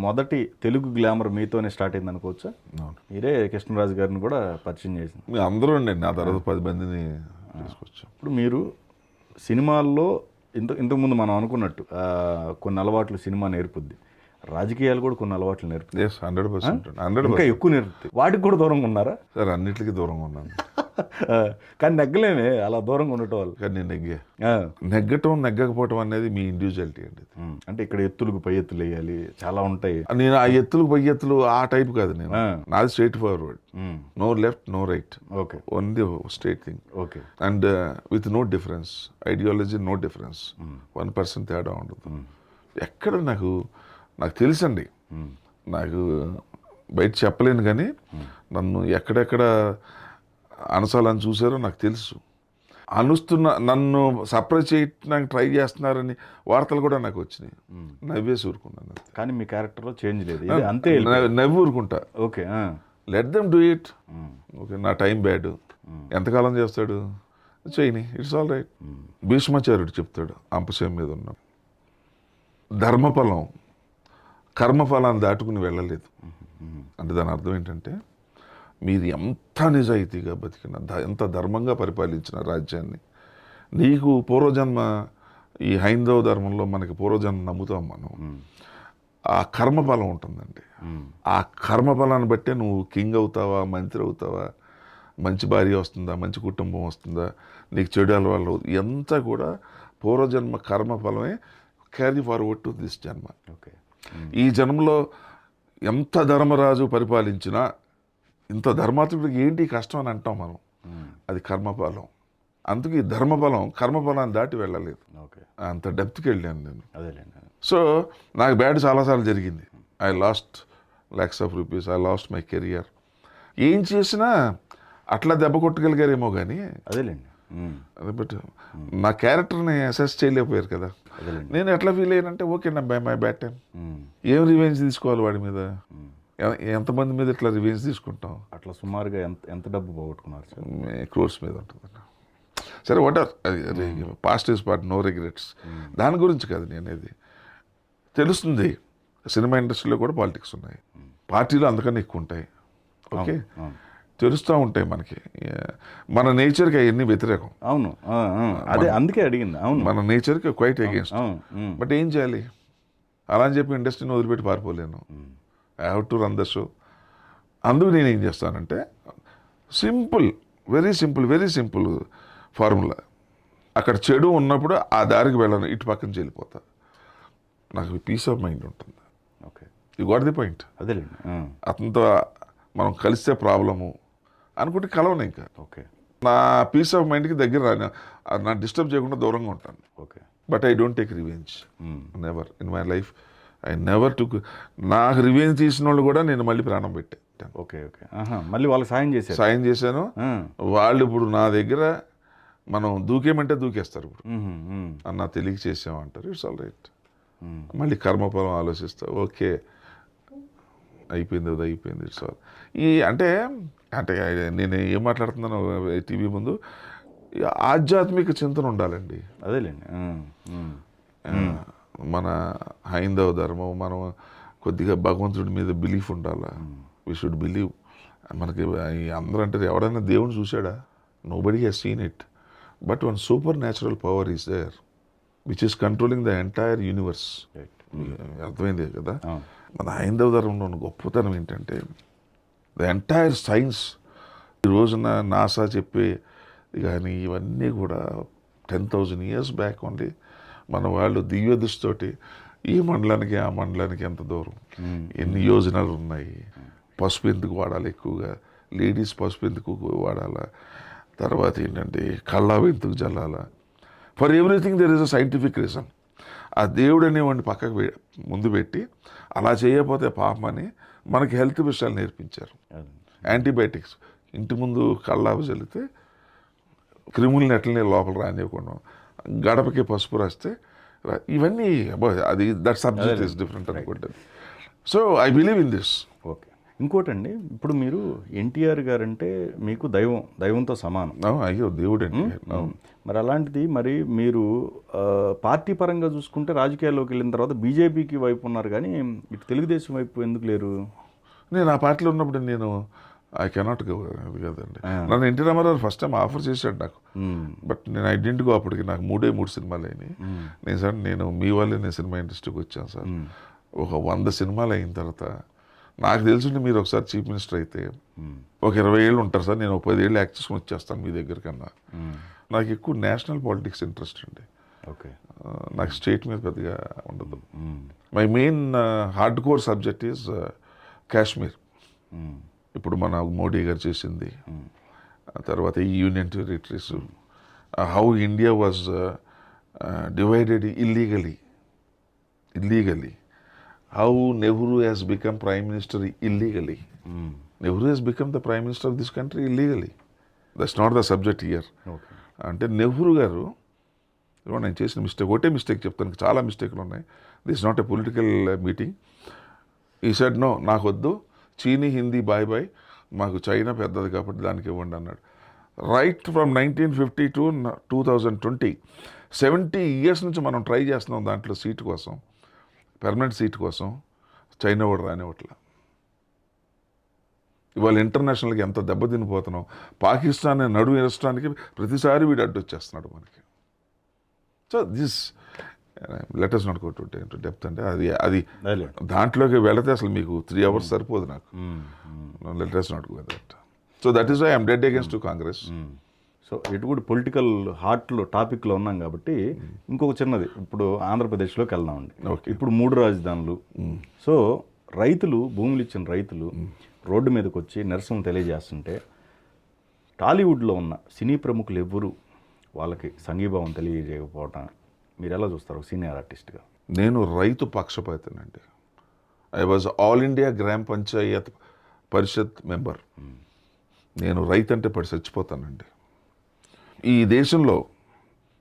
మొదటి తెలుగు గ్లామర్ మీతోనే స్టార్ట్ అయింది అనుకోవచ్చా? మీరే కృష్ణరాజు గారిని కూడా పరిచయం చేసింది. మీ అందరూ అండి, నా తర్వాత 10 మందిని తీసుకొచ్చాం. ఇప్పుడు మీరు సినిమాల్లో ఇంతకుముందు మనం అనుకున్నట్టు కొన్ని అలవాట్లు సినిమా నేర్పుద్ది, రాజకీయాలు కూడా కొన్ని అలవాట్లు నేర్పుతాయి. 100% ఇంకా ఎక్కువ నేర్పుతాయి. వాటికి కూడా దూరంగా ఉన్నారా? సార్ అన్నిటికీ దూరంగా ఉన్నాను. కానీ నెగ్గలేమే అలా దూరంగా ఉండటం వాళ్ళు. కానీ నేను నెగ్గకపోవటం అనేది మీ ఇండివిజువాలిటీ అండి. అంటే ఇక్కడ ఎత్తులకు పై ఎత్తులు వేయాలి, చాలా ఉంటాయి. నేను ఆ ఎత్తులకు పై ఎత్తులు ఆ టైప్ కాదు. నేను నాది straightforward, no left no right, okay, only straight thing. Okay, and with no difference, ideology no difference, 1% తేడా ఉండదు. ఎక్కడ నాకు తెలుసండి, నాకు బయట చెప్పలేను కానీ నన్ను ఎక్కడెక్కడ అనసాలని చూసారో నాకు తెలుసు. నన్ను సర్ప్రైజ్ చేయడానికి ట్రై చేస్తున్నారని వార్తలు కూడా నాకు వచ్చినాయి. నవ్వేసి ఊరుకున్నాను. కానీ మీ క్యారెక్టర్లో చేంజ్ లేదు, అంతే, నవ్వి ఊరుకుంటా. Okay, let them do it. Okay, నా టైం బ్యాడ్, ఎంతకాలం చేస్తాడు, చేయని, ఇట్స్ ఆల్ రైట్. భీష్మాచార్యుడు చెప్తాడు అంపశయం మీద ఉన్న, ధర్మఫలం కర్మఫలాన్ని దాటుకుని వెళ్ళలేదు. అంటే దాని అర్థం ఏంటంటే, మీరు ఎంత నిజాయితీగా బతికినా, ఎంత ధర్మంగా పరిపాలించిన రాజ్యాన్ని, నీకు పూర్వజన్మ, ఈ హైందవ ధర్మంలో మనకి పూర్వజన్మ నమ్ముతాం మనం, ఆ కర్మబలం ఉంటుందండి. ఆ కర్మబలాన్ని బట్టే నువ్వు కింగ్ అవుతావా, మంత్రి అవుతావా, మంచి భార్య వస్తుందా, మంచి కుటుంబం వస్తుందా, నీకు చెడు అలవాళ్ళు ఎంత కూడా పూర్వజన్మ కర్మఫలమే క్యారీ ఫార్వర్డ్ టు దిస్ జన్మ. ఓకే. ఈ జన్మలో ఎంత ధర్మరాజు పరిపాలించినా ఇంత ధర్మాత్ముడికి ఏంటి కష్టం అని అంటాం మనం. అది కర్మఫలం. అందుకే ఈ ధర్మబలం కర్మఫలాన్ని దాటి వెళ్ళలేదు. ఓకే. అంత డెప్త్కి వెళ్ళాను నేను. అదేలేండి. సో నాకు బ్యాడ్ చాలాసార్లు జరిగింది. I last lakhs of rupees, I lost my career. ఏం చేసినా అట్లా దెబ్బ కొట్టగలిగారేమో కానీ అదేలేండి. అదే బట్ నా క్యారెక్టర్ని అసెస్ చేయలేకపోయారు కదా. అదేలేండి. నేను ఎట్లా ఫీల్ అయ్యానంటే ఓకే నా మై బ్యాడ్ టైం, ఏం రివెంజ్ తీసుకోవాలి వాడి మీద, ఎంతమంది మీద ఇట్లా రివెంజ్ తీసుకుంటాం. అట్లా సుమారుగా ఎంత డబ్బు పోగొట్టుకున్నారు సార్? క్రోర్స్ మీద ఉంటుంది. సరే what are past is part, no regrets. దాని గురించి కాదు నేనేది. తెలుస్తుంది సినిమా ఇండస్ట్రీలో కూడా పాలిటిక్స్ ఉన్నాయి, పార్టీలు అందుకని ఎక్కువ ఉంటాయి. ఓకే, తెలుస్తూ ఉంటాయి మనకి. మన నేచర్కి అవన్నీ వ్యతిరేకం. అవును. అదే అందుకే అడిగింది. అవును, మన నేచర్కి క్వైట్ అగేన్స్ట్. అవును. బట్ ఏం చేయాలి, అలా అని చెప్పి ఇండస్ట్రీని వదిలిపెట్టి పారిపోలేను. I have to run the show. అందుకు నేను ఏం చేస్తానంటే సింపుల్, వెరీ సింపుల్ ఫార్ములా. అక్కడ చెడు ఉన్నప్పుడు ఆ దారికి వెళ్ళను, ఇటు పక్కన వెళ్ళిపోతా. నాకు పీస్ ఆఫ్ మైండ్ ఉంటుంది. Okay, you got the point. అదేలేండి. అతనితో మనం కలిస్తే ప్రాబ్లము అనుకుంటే కలవను ఇంకా. ఓకే. నా పీస్ ఆఫ్ మైండ్కి దగ్గర రాను, నా డిస్టర్బ్ చేయకుండా దూరంగా ఉంటాను. Okay. But I don't take revenge. Never in my life I never took. నాకు రివెంజ్ తీసిన వాళ్ళు కూడా నేను మళ్ళీ ప్రాణం పెట్టాను. ఓకే. మళ్ళీ వాళ్ళకి సాయం చేశాను. వాళ్ళు ఇప్పుడు నా దగ్గర మనం దూకేమంటే దూకేస్తారు. ఇప్పుడు అన్న తెలియక చేసామంటారు. It's all right. మళ్ళీ కర్మఫలం ఆలోచిస్తా. ఓకే అయిపోయింది, అది అయిపోయింది. It's all. అంటే నేను ఏం మాట్లాడుతున్నాను టీవీ ముందు, ఆధ్యాత్మిక చింతన ఉండాలండి. అదేలేండి. మన హైందవ ధర్మం, మనం కొద్దిగా భగవంతుడి మీద బిలీఫ్ ఉండాలా. We should believe. మనకి అందరూ అంటారు ఎవడైనా దేవుని చూశాడా? Nobody has seen it. But one supernatural power is there which is controlling the entire universe. అర్థమైంది కదా. మన హైందవ ధర్మంలో ఉన్న గొప్పతనం ఏంటంటే ద ఎంటైర్ సైన్స్. ఈ రోజున నాసా చెప్పే కానీ ఇవన్నీ కూడా 10,000 years బ్యాక్ ఓన్లీ మన వాళ్ళు దివ్య దృష్టితోటి ఈ మండలానికి ఆ మండలానికి ఎంత దూరం, ఎన్ని యోజనాలు ఉన్నాయి, పసుపు ఎందుకు వాడాలి ఎక్కువగా, లేడీస్ పసుపు ఎందుకు వాడాలా, తర్వాత ఏంటంటే కళ్ళావి ఎందుకు జల్లాలా, for everything there is a scientific reason. ఆ దేవుడు అనేవాడిని పక్కకు ముందు పెట్టి అలా చేయకపోతే పాపమని మనకి హెల్త్ విషయాలు నేర్పించారు. యాంటీబయాటిక్స్ ఇంటి ముందు కళ్ళావి చల్లితే క్రిములని ఎట్లనే లోపల రానివ్వకుండా, గడపకి పసుపు రాస్తే ఇవన్నీ అది దట్ సబ్జెక్ట్ ఇస్ డిఫరెంట్ అనుకుంటుంది. So I believe in this. Okay. ఇంకోటండి, ఇప్పుడు మీరు ఎన్టీఆర్ గారు అంటే మీకు దైవంతో సమానం. అయ్యో దేవుడు అండి. మరి అలాంటిది మరి మీరు పార్టీ పరంగా చూసుకుంటే రాజకీయాల్లోకి వెళ్ళిన తర్వాత బీజేపీకి వైపు ఉన్నారు కానీ ఇటు తెలుగుదేశం వైపు ఎందుకు లేరు? నేను ఆ పార్టీలో ఉన్నప్పుడు నేను ఐ కెనాట్ గో. అది కదండి, నన్ను NT Rama Rao first time offer చేశాడు నాకు. బట్ నేను ఐ డెంట్ గో. అప్పటికి నాకు 3 సినిమాలు అయినాయి. నేను సార్ నేను మీ వల్లే నేను సినిమా ఇండస్ట్రీకి వచ్చాను సార్. ఒక 100 సినిమాలు అయిన తర్వాత నాకు తెలుసుంటే మీరు ఒకసారి చీఫ్ మినిస్టర్ అయితే ఒక 20 ఏళ్ళు ఉంటారు సార్, నేను ఒక 10 ఏళ్ళు యాక్ట్ చేసుకుని వచ్చేస్తాను మీ దగ్గర కన్నా. నాకు ఎక్కువ నేషనల్ పాలిటిక్స్ ఇంట్రెస్ట్ అండి. ఓకే. నాకు స్టేట్ మీద పెద్దగా ఉండదు. My main hard core subject is Kashmir. ఇప్పుడు మన మోడీ గారు చేసింది, తర్వాత ఈ union territories, how India was divided illegally, how Nehru has become Prime Minister illegally. Nehru has become the Prime Minister of this country illegally. That's not the subject here. Okay. అంటే నెహ్రూ గారు నేను చేసిన ఒకటే మిస్టేక్ చెప్తాను, చాలా మిస్టేక్లు ఉన్నాయి. This not a political meeting. ఈ said no, నాకు వద్దు, చీనీ హిందీ బాయ్, మాకు చైనా పెద్దది కాబట్టి దానికి ఇవ్వండి అన్నాడు. రైట్ ఫ్రమ్ 1950 to 2020 70 years నుంచి మనం ట్రై చేస్తున్నాం దాంట్లో సీటు కోసం, పర్మనెంట్ సీట్ కోసం. చైనా వాడు రానివ్వట్ల. ఇవాళ ఇంటర్నేషనల్కి ఎంత దెబ్బతినిపోతున్నాం. పాకిస్తాన్ నడుము ఎరచడానికి ప్రతిసారి వీడు అడ్డు వచ్చేస్తున్నాడు మనకి. So this letters not go to depth అంటే అది అదే. దాంట్లోకి వెళితే అసలు మీకు 3 hours సరిపోదు నాకు. Letters not go that. So that is why I'm dead against to Congress. So ఎటు కూడా పొలిటికల్ హార్ట్లో టాపిక్లో ఉన్నాం కాబట్టి ఇంకొక చిన్నది, ఇప్పుడు ఆంధ్రప్రదేశ్లోకి వెళ్దామండి. ఓకే. ఇప్పుడు 3 రాజధానులు. సో రైతులు, భూములు ఇచ్చిన రైతులు రోడ్డు మీదకి వచ్చి నిరసన తెలియజేస్తుంటే టాలీవుడ్లో ఉన్న సినీ ప్రముఖులు ఎవ్వరూ వాళ్ళకి సంఘీభావం తెలియజేయకపోవటం మీరు ఎలా చూస్తారు సీనియర్ ఆర్టిస్ట్గా? నేను రైతు పక్షపాతనండి. ఐ వాజ్ ఆల్ ఇండియా గ్రామ పంచాయత్ పరిషత్ మెంబర్. నేను రైతు అంటే పడి చచ్చిపోతానండి. ఈ దేశంలో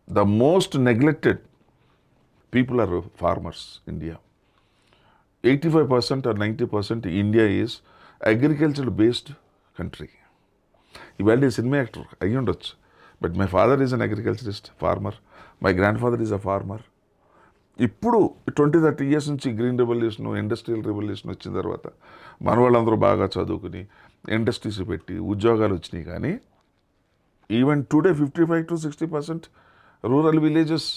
the most neglected people are farmers. India 85% or 90% India is agriculture based country. ఇవాళ సినిమా యాక్టర్ అయ్యి ఉండొచ్చు, but my father is an agriculturist, farmer. My grandfather is a farmer. ఇప్పుడు 20-30 years నుంచి గ్రీన్ రెవల్యూషన్, ఇండస్ట్రియల్ రెవల్యూషన్ వచ్చిన తర్వాత మన వాళ్ళందరూ బాగా చదువుకుని ఇండస్ట్రీస్ పెట్టి ఉద్యోగాలు వచ్చినాయి. కానీ ఈవెన్ టుడే 55-60% రూరల్ విలేజెస్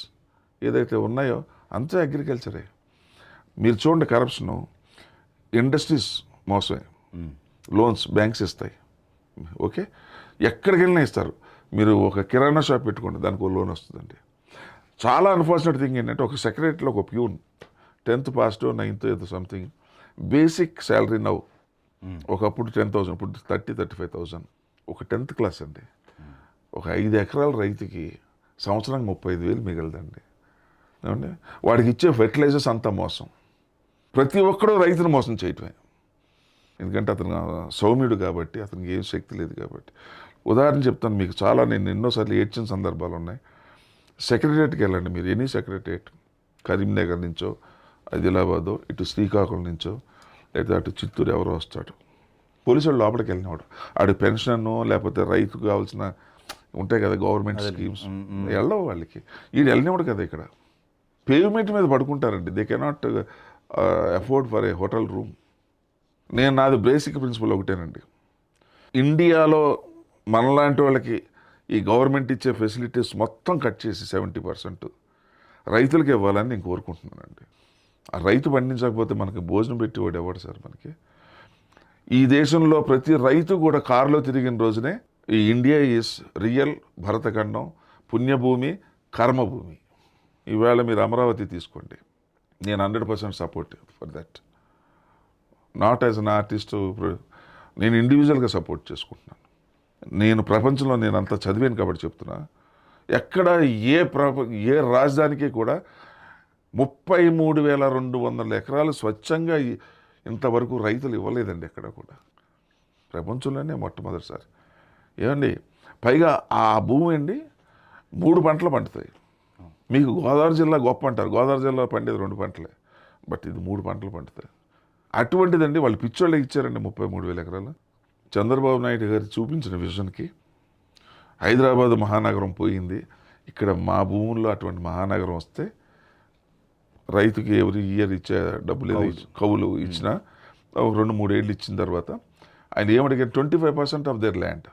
ఏదైతే ఉన్నాయో అంతా అగ్రికల్చరే. మీరు చూడండి, కరప్షను, ఇండస్ట్రీస్ మోసమే, లోన్స్ బ్యాంక్స్ ఇస్తాయి. ఓకే, ఎక్కడికి వెళ్ళినా ఇస్తారు. మీరు ఒక కిరాణా షాప్ పెట్టుకోండి, దానికి ఒక లోన్ వస్తుందండి. చాలా అన్ఫార్చునేట్ థింగ్ ఏంటంటే ఒక సెక్రటరీలో ఒక ప్యూన్ 10th పాస్ 9th ఏదో సంథింగ్ బేసిక్ శాలరీ నవ్వు. ఒకప్పుడు 10,000, ఇప్పుడు 30-35,000. ఒక 10th క్లాస్ అండి. ఒక 5 ఎకరాల రైతుకి సంవత్సరానికి 35,000 మిగలదండి. ఏమండి, వాడికి ఇచ్చే ఫెర్టిలైజర్స్ అంతా మోసం. ప్రతి ఒక్కడూ రైతును మోసం చేయటమే. ఎందుకంటే అతను సౌమ్యుడు కాబట్టి, అతనికి ఏం శక్తి లేదు కాబట్టి. ఉదాహరణ చెప్తాను మీకు, చాలా నేను ఎన్నోసార్లు ఏడ్చిన సందర్భాలు ఉన్నాయి. సెక్రటరియట్కి వెళ్ళండి మీరు, ఎనీ సెక్రటరియట్, కరీంనగర్ నుంచో, ఆదిలాబాదో, ఇటు శ్రీకాకుళం నుంచో, లేదా అటు చిత్తూరు ఎవరో వస్తాడు. పోలీసు వాళ్ళు లోపలికి వెళ్ళినవాడు, ఆడు పెన్షన్ లేకపోతే రైతుకు కావాల్సిన ఉంటాయి కదా గవర్నమెంట్ స్కీమ్స్, వెళ్ళవు వాళ్ళకి. వీడు వెళ్ళినవాడు కదా. ఇక్కడ పేమెంట్ మీద పడుకుంటారండి. They cannot afford for a hotel room. నాది బేసిక్ ప్రిన్సిపల్ ఒకటేనండి, ఇండియాలో మనలాంటి వాళ్ళకి ఈ గవర్నమెంట్ ఇచ్చే ఫెసిలిటీస్ మొత్తం కట్ చేసి 70% రైతులకి ఇవ్వాలని నేను కోరుకుంటున్నానండి. ఆ రైతు పండించకపోతే మనకి భోజనం పెట్టేవాడు ఎవడు సార్ మనకి? ఈ దేశంలో ప్రతి రైతు కూడా కారులో తిరిగిన రోజునే ఈ ఇండియా ఈజ్ రియల్ భరతఖండం, పుణ్యభూమి, కర్మభూమి. ఈవేళ మీరు అమరావతి తీసుకోండి, నేను 100% support for that. Not as an artist, నేను ఇండివిజువల్గా సపోర్ట్ చేసుకుంటున్నాను. నేను ప్రపంచంలో నేను అంతా చదివాను కాబట్టి చెప్తున్నా. ఎక్కడ ఏ రాజధానికి కూడా 33,200 ఎకరాలు స్వచ్ఛంగా ఇంతవరకు రైతులు ఇవ్వలేదండి ఎక్కడ కూడా, ప్రపంచంలోనే మొట్టమొదటిసారి. ఏమండి, పైగా ఆ భూమి అండి 3 పంటలు పండుతాయి. మీకు గోదావరి జిల్లా గొప్ప అంటారు, గోదావరి జిల్లా పండేది 2 పంటలే, బట్ ఇది 3 పంటలు పండుతాయి. అటువంటిదండి వాళ్ళు పిచ్చోళ్ళకి ఇచ్చారండి 33,000 ఎకరాలు. చంద్రబాబు నాయుడు గారు చూపించిన విజన్కి హైదరాబాద్ మహానగరం పోయింది. ఇక్కడ మా భూముల్లో అటువంటి మహానగరం వస్తే రైతుకి ఎవరి ఇయర్ ఇచ్చే డబ్బులు ఏదో కవులు ఇచ్చినా 2-3 ఏళ్ళు ఇచ్చిన తర్వాత ఆయన ఏమడిగారు, 25% ఆఫ్ దేర్ ల్యాండ్.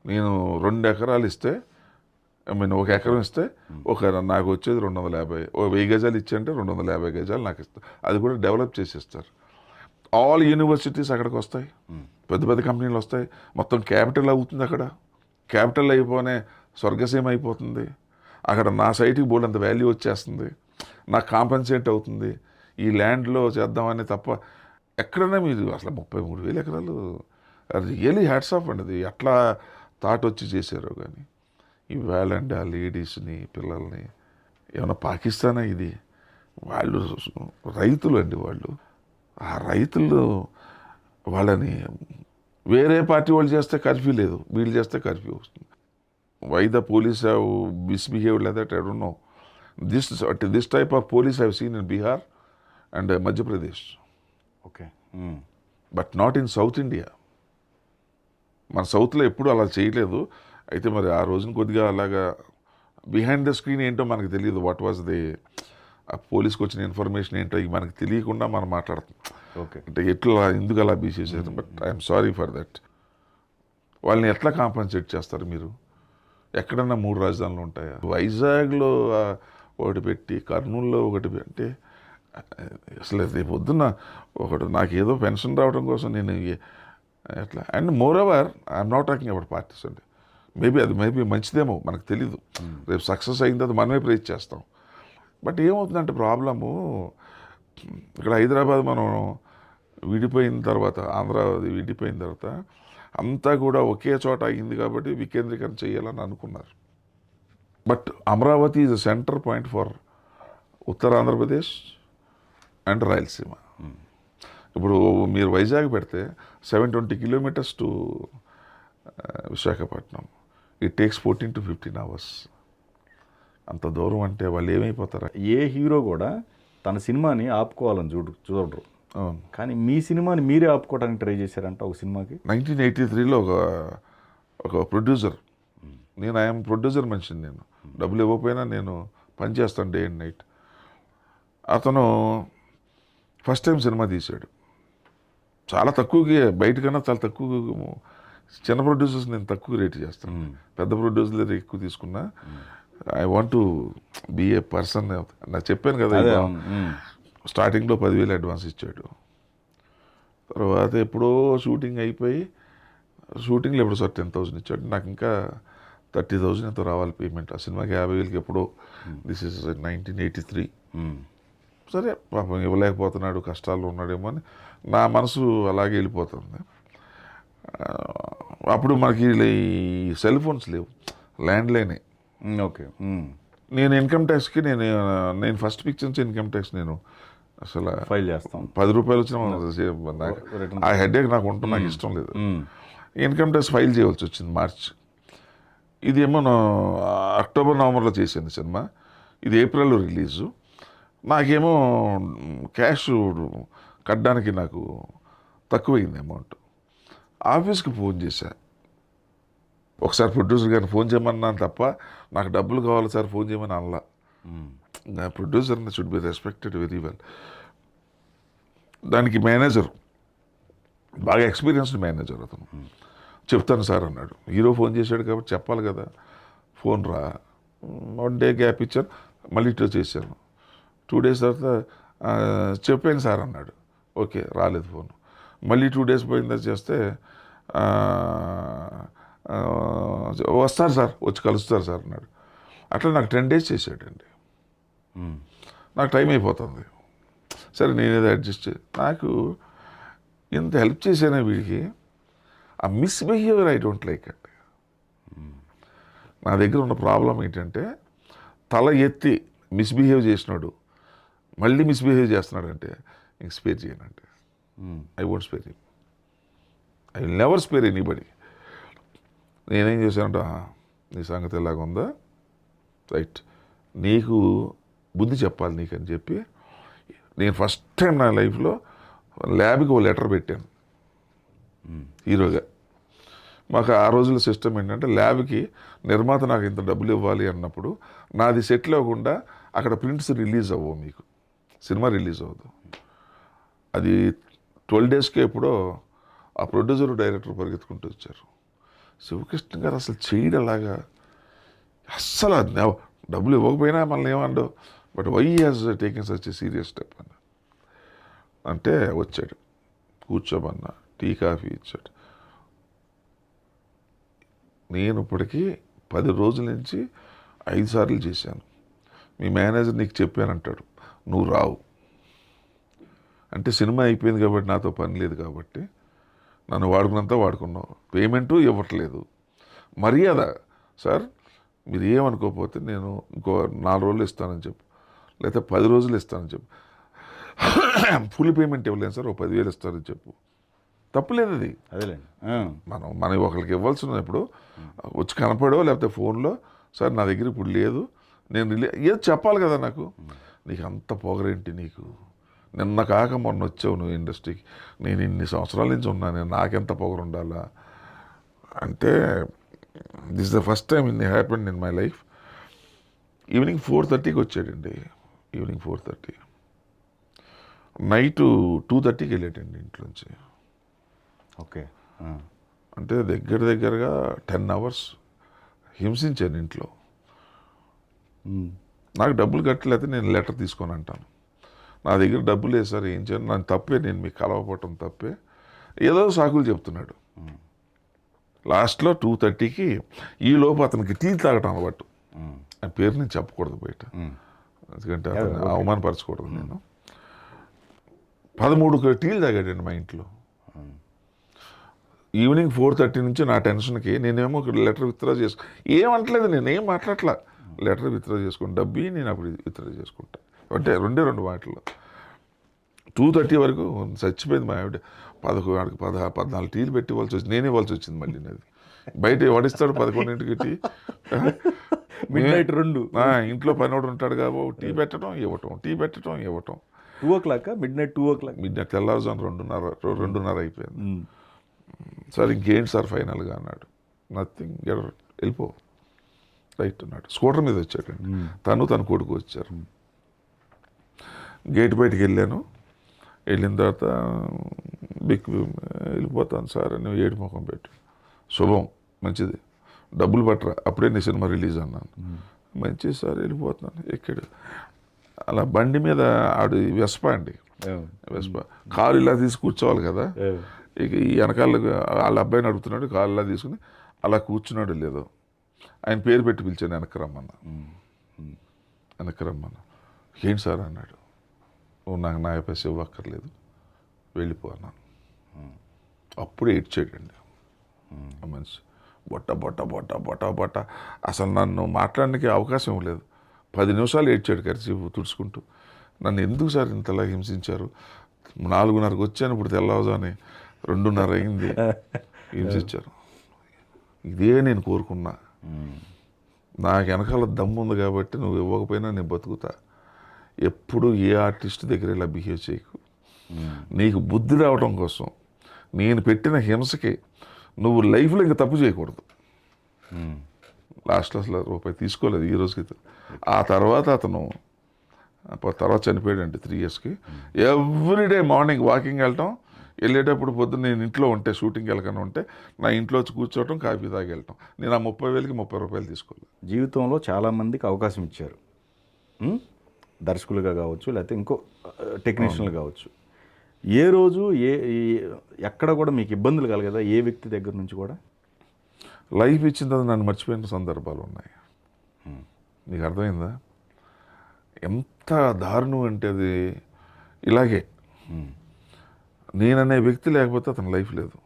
నేను 2 ఎకరాలు ఇస్తే, ఒక ఎకరం ఇస్తే నాకు వచ్చేది 250, 1000 గజాలు ఇచ్చాయంటే 250 గజాలు నాకు ఇస్తారు. అది కూడా డెవలప్ చేసి ఇస్తారు. ఆల్ యూనివర్సిటీస్ అక్కడికి వస్తాయి, పెద్ద పెద్ద కంపెనీలు వస్తాయి, మొత్తం క్యాపిటల్ అవుతుంది. అక్కడ క్యాపిటల్ అయిపోనే స్వర్గసీమ అయిపోతుంది. అక్కడ నా సైట్కి బోల్డంత వాల్యూ వచ్చేస్తుంది, నాకు కాంపెన్సేట్ అవుతుంది. ఈ ల్యాండ్లో చేద్దామని తప్ప ఎక్కడైనా మీరు అసలు 33,000 ఎకరాలు రియలీ హ్యాట్స్ ఆఫ్ అండి. అది ఎట్లా థాట్ వచ్చి చేశారో. కానీ ఈవేళ అండి ఆ లేడీస్ని, పిల్లల్ని ఏమన్నా పాకిస్తానా ఇది? వాళ్ళు రైతులు అండి, వాళ్ళు ఆ రైతులు వాళ్ళని వేరే పార్టీ వాళ్ళు చేస్తే కర్ఫ్యూ లేదు, వీళ్ళు చేస్తే కర్ఫ్యూ వస్తుంది. Why the police have misbehaved like that, I don't know. This type of police have seen in Bihar and Madhya Pradesh. Okay, but not in south India. మన సౌత్లో ఎప్పుడు అలా చేయలేదు. అయితే మరి ఆ రోజున కొద్దిగా అలాగా బిహైండ్ ద స్క్రీన్ ఏంటో మనకు తెలియదు. వాట్ వాజ్ ది ఆ పోలీస్కి వచ్చిన ఇన్ఫర్మేషన్ ఏంటో ఇవి మనకు తెలియకుండా మనం మాట్లాడుతాం. ఓకే, అంటే ఎట్లా ఎందుకు అలా బీసేసారు. But I'm sorry for that. వాళ్ళని ఎట్లా కాంపన్సేట్ చేస్తారు మీరు? ఎక్కడన్నా 3 రాజధానులు ఉంటాయా? వైజాగ్లో ఒకటి పెట్టి కర్నూలులో ఒకటి అంటే అసలు రేపు పొద్దున్న ఒకటి నాకు ఏదో పెన్షన్ రావడం కోసం నేను ఎట్లా and more ever I'm not talking about parties అండి మేబీ మంచిదేమో మనకు తెలీదు రేపు సక్సెస్ అయిన తర్వాత మనమే ప్రేజ్ చేస్తాం బట్ ఏమవుతుందంటే ప్రాబ్లము ఇక్కడ హైదరాబాద్ మనం విడిపోయిన తర్వాత ఆంధ్ర విడిపోయిన తర్వాత అంతా కూడా ఒకే చోట అయింది కాబట్టి వికేంద్రీకరణ చేయాలని అనుకున్నారు but Amaravati is a centre point for Uttara Andhra Pradesh and Rayalaseema ఇప్పుడు మీరు వైజాగ్ పెడితే 720 kilometres to Visakhapatnam it takes 14 to 15 hours అంత దూరం అంటే వాళ్ళు ఏమైపోతారా ఏ హీరో కూడా తన సినిమాని ఆపుకోవాలని చూడరు అవును కానీ మీ సినిమాని మీరే ఆపుకోవడానికి ట్రై చేశారంట ఒక సినిమాకి 1983లో ఒక ప్రొడ్యూసర్ నేను ఐఎమ్ ప్రొడ్యూసర్ మనిషిని నేను డబ్బులు ఇవ్వకపోయినా నేను పనిచేస్తాను డే అండ్ నైట్ అతను ఫస్ట్ టైం సినిమా తీశాడు చాలా తక్కువకి బయటకన్నా చాలా తక్కువ చిన్న ప్రొడ్యూసర్స్ నేను తక్కువ రేట్ చేస్తాను పెద్ద ప్రొడ్యూసర్లు ఎక్కువ తీసుకున్నా I want to be a person నాకు చెప్పాను కదా స్టార్టింగ్లో 10,000 అడ్వాన్స్ ఇచ్చాడు తర్వాత ఎప్పుడో షూటింగ్ అయిపోయి షూటింగ్లో ఎప్పుడు సార్ 10,000 ఇచ్చాడు నాకు ఇంకా 30,000 ఎంతో రావాలి పేమెంట్ ఆ సినిమాకి 50,000 ఎప్పుడో దిస్ ఇస్ 1983 సరే పాపం ఇవ్వలేకపోతున్నాడు కష్టాల్లో ఉన్నాడేమో అని నా మనసు అలాగే వెళ్ళిపోతుంది అప్పుడు మనకి ఈ సెల్ ఫోన్స్ లేవు ల్యాండ్లైనే ఓకే నేను ఇన్కమ్ ట్యాక్స్కి నేను ఫస్ట్ పిక్చర్ నుంచి ఇన్కమ్ ట్యాక్స్ నేను అసలు ఫైల్ చేస్తాం 10 రూపాయలు వచ్చిన ఆ హెడేక్ నాకు ఉంటుంది నాకు ఇష్టం లేదు ఇన్కమ్ ట్యాక్స్ ఫైల్ చేయవలసి వచ్చింది మార్చ్ ఇదేమో అక్టోబర్ నవంబర్లో చేశాను సినిమా ఇది ఏప్రిల్లో రిలీజు నాకేమో క్యాష్ కట్టడానికి నాకు తక్కువైంది అమౌంట్ ఆఫీస్కి ఫోన్ చేశా ఒకసారి ప్రొడ్యూసర్ గారిని ఫోన్ చేయమన్నాను తప్ప నాకు డబ్బులు కావాలి సార్ ఫోన్ చేయమని అనలా నా producer should be respected very well దానికి మేనేజర్ బాగా ఎక్స్పీరియన్స్డ్ మేనేజర్ అతను చెప్తాను సార్ అన్నాడు హీరో ఫోన్ చేశాడు కాబట్టి చెప్పాలి కదా ఫోన్ రా 1 డే గ్యాప్ ఇచ్చాను మళ్ళీ ఇట్లా చేశాను 2 days తర్వాత చెప్పాను సార్ అన్నాడు ఓకే రాలేదు ఫోన్ మళ్ళీ 2 days పోయిన తర్వాత చేస్తే వస్తారు సార్ వచ్చి కలుస్తారు సార్ అన్నాడు అట్లా నాకు 10 days చేశాడండి నాకు టైం అయిపోతుంది సరే నేనేదో అడ్జస్ట్ నాకు ఇంత హెల్ప్ చేశానే వీడికి ఆ మిస్బిహేవియర్ ఐ డోంట్ లైక్ అండి నా దగ్గర ఉన్న ప్రాబ్లం ఏంటంటే తల ఎత్తి మిస్బిహేవ్ చేసినాడు మళ్ళీ మిస్బిహేవ్ చేస్తున్నాడంటే ఇంక స్పేర్ చేయనండి I won't spare him I will never spare anybody నేనేం చేశానంటే నీ సంగతి ఎలాగ ఉందా రైట్ నీకు బుద్ధి చెప్పాలి నీకు అని చెప్పి నేను ఫస్ట్ టైం నా లైఫ్లో ల్యాబ్కి ఓ లెటర్ పెట్టాను హీరోగా మాకు ఆ రోజుల సిస్టమ్ ఏంటంటే ల్యాబ్కి నిర్మాత నాకు ఇంత డబ్బులు ఇవ్వాలి అన్నప్పుడు నాది సెటిల్ అవ్వకుండా అక్కడ ప్రింట్స్ రిలీజ్ అవ్వవు మీకు సినిమా రిలీజ్ అవ్వదు అది 12 daysకే ఎప్పుడో ఆ ప్రొడ్యూసర్ డైరెక్టర్ పరిగెత్తుకుంటూ వచ్చారు శివకృష్ణ గారు అసలు చేయడం అలాగా అస్సలు డబ్బులు ఇవ్వకపోయినా మనల్ని ఏమన్నా but why has taking such a serious step అని అంటే వచ్చాడు కూర్చోమన్నా టీ కాఫీ ఇచ్చాడు నేను ఇప్పటికీ 10 రోజుల నుంచి 5 సార్లు చేశాను మీ మేనేజర్ నీకు చెప్పానంటాడు నువ్వు రావు అంటే సినిమా అయిపోయింది కాబట్టి నాతో పని లేదు కాబట్టి నన్ను వాడుకున్నంత వాడుకున్నావు పేమెంటు ఇవ్వట్లేదు మర్యాద సార్ మీరు ఏమనుకోకపోతే నేను ఇంకో 4 రోజులు ఇస్తానని చెప్పు లేకపోతే 10 రోజులు ఇస్తానని చెప్పు ఫుల్ పేమెంట్ ఇవ్వలేను సార్ 10,000 ఇస్తానని చెప్పు తప్పులేదు అది అదేలేండి మనం ఒకరికి ఇవ్వాల్సినప్పుడు వచ్చి కనపడో లేకపోతే ఫోన్లో సార్ నా దగ్గర ఇప్పుడు లేదు నేను ఏదో చెప్పాలి కదా నాకు నీకు అంత పొగరేంటి నీకు నిన్న కాక మొన్న వచ్చావు నువ్వు ఇండస్ట్రీకి నేను ఇన్ని సంవత్సరాల నుంచి ఉన్నాను నాకెంత పొగరు ఉండాలా అంటే this the first time in happened in my life evening 4:30కి వచ్చాడండి ఈవినింగ్ 4:30 నైట్ 2:30కి వెళ్ళాడండి ఇంట్లోంచి ఓకే అంటే దగ్గరగా 10 hours హింసించాను ఇంట్లో నాకు డబ్బులు కట్టలేకపోతే నేను లెటర్ తీసుకొని అంటాను. నా దగ్గర డబ్బులు లేదు సార్, ఏం చేయాలి, నన్ను తప్పే, నేను మీకు కలవపోవటం తప్పే, ఏదో సాకులు చెప్తున్నాడు. లాస్ట్లో 2:30కి ఈ లోపు అతనికి టీ తాగటం అలవాటు. ఆ పేరు నేను చెప్పకూడదు బయట, ఎందుకంటే అతను అవమానపరచకూడదు. నేను 13 టీలు తాగాడండి మా ఇంట్లో. ఈవినింగ్ 4:30 నుంచి నా టెన్షన్కి నేనేమో ఒక లెటర్ విత్డ్రా చేసుకో, ఏమంటలేదు, నేనేం మాట్లాడట్లా, లెటర్ విత్డ్రా చేసుకుని డబ్బి నేను అప్పుడు విత్డ్రా చేసుకుంటా అంటే 2 మాటలు. 2:30 వరకు చచ్చిపోయింది మా ఆవిడ. 14 టీలు పెట్టి ఇవ్వాల్సి వచ్చింది, నేనే ఇవ్వాల్సి వచ్చింది మళ్ళీ. అది బయట వడిస్తాడు 11కి టీ, మిడ్-నైట్ 2. ఇంట్లో పనివాడు ఉంటాడు కాబట్టి టీ పెట్టడం ఇవ్వటం, టీ పెట్టడం ఇవ్వటం. 2 o'clock, మిడ్-నైట్ 2 o'clock, మిడ్-నైట్ తెల్లారుజాము 2:30 అయిపోయింది. సార్ ఇంకేంటి సార్ ఫైనల్గా అన్నాడు. నథింగ్, వెళ్ళిపో రైట్ అన్నాడు. స్కూటర్ మీద వచ్చాడండి, తన కొడుకు వచ్చారు. గేట్ బయటికి వెళ్ళాను. వెళ్ళిన తర్వాత వెళ్ళిపోతాను సార్ అని ఏడు ముఖం పెట్టి, శుభం, మంచిది, డబ్బులు పట్టరా, అప్పుడే నీ సినిమా రిలీజ్ అన్నాను. మంచిది సార్ వెళ్ళిపోతున్నాను. ఎక్కాడు. అలా బండి మీద ఆడు వెస్పా అండి, వెస్పా, కారు ఇలా తీసి కూర్చోవాలి కదా, ఇక ఈ వెనకాల వాళ్ళ అబ్బాయిని అడుగుతున్నాడు, కారు ఇలా తీసుకుని అలా కూర్చున్నాడు. లేదో ఆయన పేరు పెట్టి పిలిచాను, వెనక్కి రమ్మన్నా. ఏంటి సార్ అన్నాడు. నువ్వు నాకు నా పైసా ఇవ్వక్కర్లేదు, వెళ్ళిపో అన్నాను. అప్పుడు ఏడ్చాడండి ఆ మనిషి. బొట్ట బొట్ట బొట్ట బొట్ట బొట్ట, అసలు నన్ను మాట్లాడడానికి అవకాశం ఇవ్వలేదు. 10 నిమిషాలు ఏడ్చాడు కరిచి తుడుచుకుంటూ. నన్ను ఎందుకు సార్ ఇంతలా హింసించారు, 4:30కి వచ్చాను, ఇప్పుడు తెల్లవజాని 2:30 అయింది, హింసించారు. ఇదే నేను కోరుకున్నా. నాకు వెనకాల దమ్ము ఉంది కాబట్టి నువ్వు ఇవ్వకపోయినా నేను బతుకుతా. ఎప్పుడు ఏ ఆర్టిస్ట్ దగ్గర ఇలా బిహేవ్ చేయకు. నీకు బుద్ధి రావడం కోసం నేను పెట్టిన హింసకి నువ్వు లైఫ్లో ఇంకా తప్పు చేయకూడదు. లాస్ట్లో అసలు రూపాయి తీసుకోలేదు ఈ రోజుకి. ఆ తర్వాత అతను చనిపోయాడండి 3 yearsకి. ఎవ్రీడే మార్నింగ్ వాకింగ్ వెళ్ళటం, వెళ్ళేటప్పుడు పొద్దున్న నేను ఇంట్లో ఉంటే, షూటింగ్కి వెళ్ళకుండా ఉంటే నా ఇంట్లో వచ్చి కూర్చోవటం, కాఫీ తాగి వెళ్ళటం. నేను ఆ 30,000కి 30 రూపాయలు తీసుకోలేదు. జీవితంలో చాలామందికి అవకాశం ఇచ్చారు, దర్శకులుగా కావచ్చు, లేకపోతే ఇంకో టెక్నీషియన్లు కావచ్చు. ఏ రోజు ఎక్కడ కూడా మీకు ఇబ్బందులు కలగదా, ఏ వ్యక్తి దగ్గర నుంచి కూడా? లైఫ్ ఇచ్చిన తర్వాత నన్ను మర్చిపోయిన సందర్భాలు ఉన్నాయి. నీకు అర్థమైందా? ఎంత దారుణం అంటే అది ఇలాగే. నేననే వ్యక్తి లేకపోతే అతని లైఫ్ లేదు.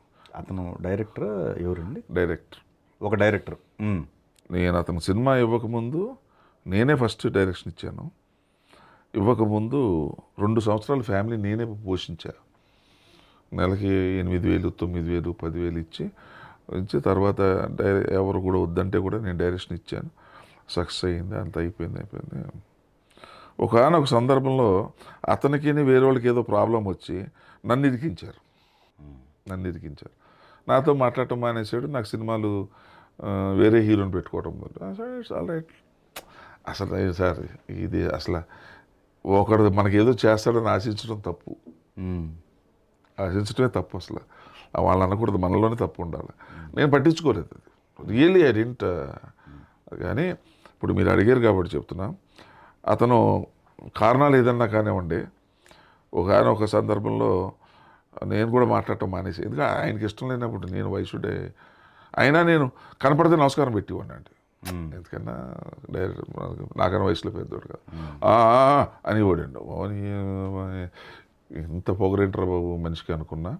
అతను డైరెక్టర్ ఎవరండి? డైరెక్టర్, ఒక డైరెక్టర్. నేను అతను సినిమా ఇవ్వకముందు నేనే ఫస్ట్ డైరెక్షన్ ఇచ్చాను. ఇవ్వకముందు 2 సంవత్సరాలు ఫ్యామిలీ నేనే పోషించా. నెలకి 8,000, 9,000, 10,000 ఇచ్చి తర్వాత ఎవరు కూడా వద్దంటే కూడా నేను డైరెక్షన్ ఇచ్చాను. సక్సెస్ అయ్యింది, అంత అయిపోయింది. ఒకనొక సందర్భంలో అతనికి వేరే వాళ్ళకి ఏదో ప్రాబ్లం వచ్చి నన్ను ఇరికించారు. నాతో మాట్లాడటం మానేసాడు. నాకు సినిమాలు వేరే హీరోని పెట్టుకోవడం ఇట్స్ ఆల్ రైట్. అసలు సార్ ఇది అసలు ఒకడు మనకి ఏదో చేస్తాడని ఆశించడం తప్పు. ఆశించడమే తప్పు. అసలు వాళ్ళు అనకూడదు, మనలోనే తప్పు ఉండాలి. నేను పట్టించుకోలేదు అది, రియల్లీ ఐ డింట్. కానీ ఇప్పుడు మీరు అడిగారు కాబట్టి చెప్తున్నా. అతను కారణాలు ఏదన్నా కానివ్వండి, ఒక సందర్భంలో నేను కూడా మాట్లాడటం మానేసి, ఎందుకంటే ఆయనకి ఇష్టం లేనప్పుడు నేను వయసుడే అయినా నేను కనపడితే నమస్కారం పెట్టివ్వండి అండి. ఎందుకన్నా డైరెక్టర్ నాకన్నా వయసులో పెద్దోడు కదా అని ఓడండి. ఇంత పొగరేంటరా బాబు మనిషికి అనుకున్నా.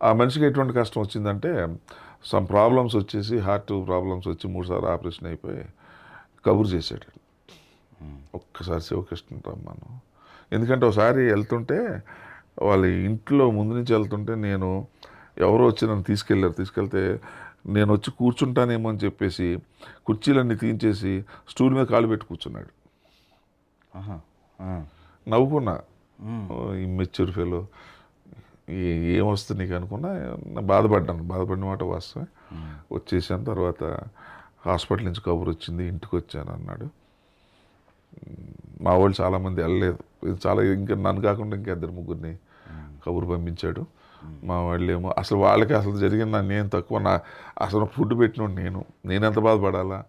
ఆ మనిషికి ఎటువంటి కష్టం వచ్చిందంటే, సమ్ ప్రాబ్లమ్స్ వచ్చేసి, హార్ట్ ప్రాబ్లమ్స్ వచ్చి 3 సార్లు ఆపరేషన్ అయిపోయి కబురు చేశాడు. ఒక్కసారి శివకృష్ణ రమ్మను. ఎందుకంటే ఒకసారి వెళ్తుంటే వాళ్ళ ఇంట్లో ముందు నుంచి వెళ్తుంటే నేను ఎవరో వచ్చి నన్ను తీసుకెళ్తే నేను వచ్చి కూర్చుంటానేమో అని చెప్పేసి కుర్చీలన్నీ తీయించేసి స్టూల్ మీద కాలు పెట్టి కూర్చున్నాడు. నవ్వుకున్నా, ఇమ్మెచ్యూర్ ఫెలో, ఏమొస్తుంది నీకు అనుకున్నా. బాధపడిన మాట వాస్తవే. వచ్చేసాను. తర్వాత హాస్పిటల్ నుంచి కబురు వచ్చింది, ఇంటికి వచ్చాను అన్నాడు. మా వాళ్ళు చాలామంది వెళ్ళలేదు, ఇంకా నన్ను కాకుండా ఇంకా 2-3 కబురు పంపించాడు. మా వాళ్ళు ఏమో అసలు వాళ్ళకి అసలు జరిగిన నేను తక్కువ, అసలు ఫుడ్ పెట్టినోడు నేను ఎంత బాధపడాలా.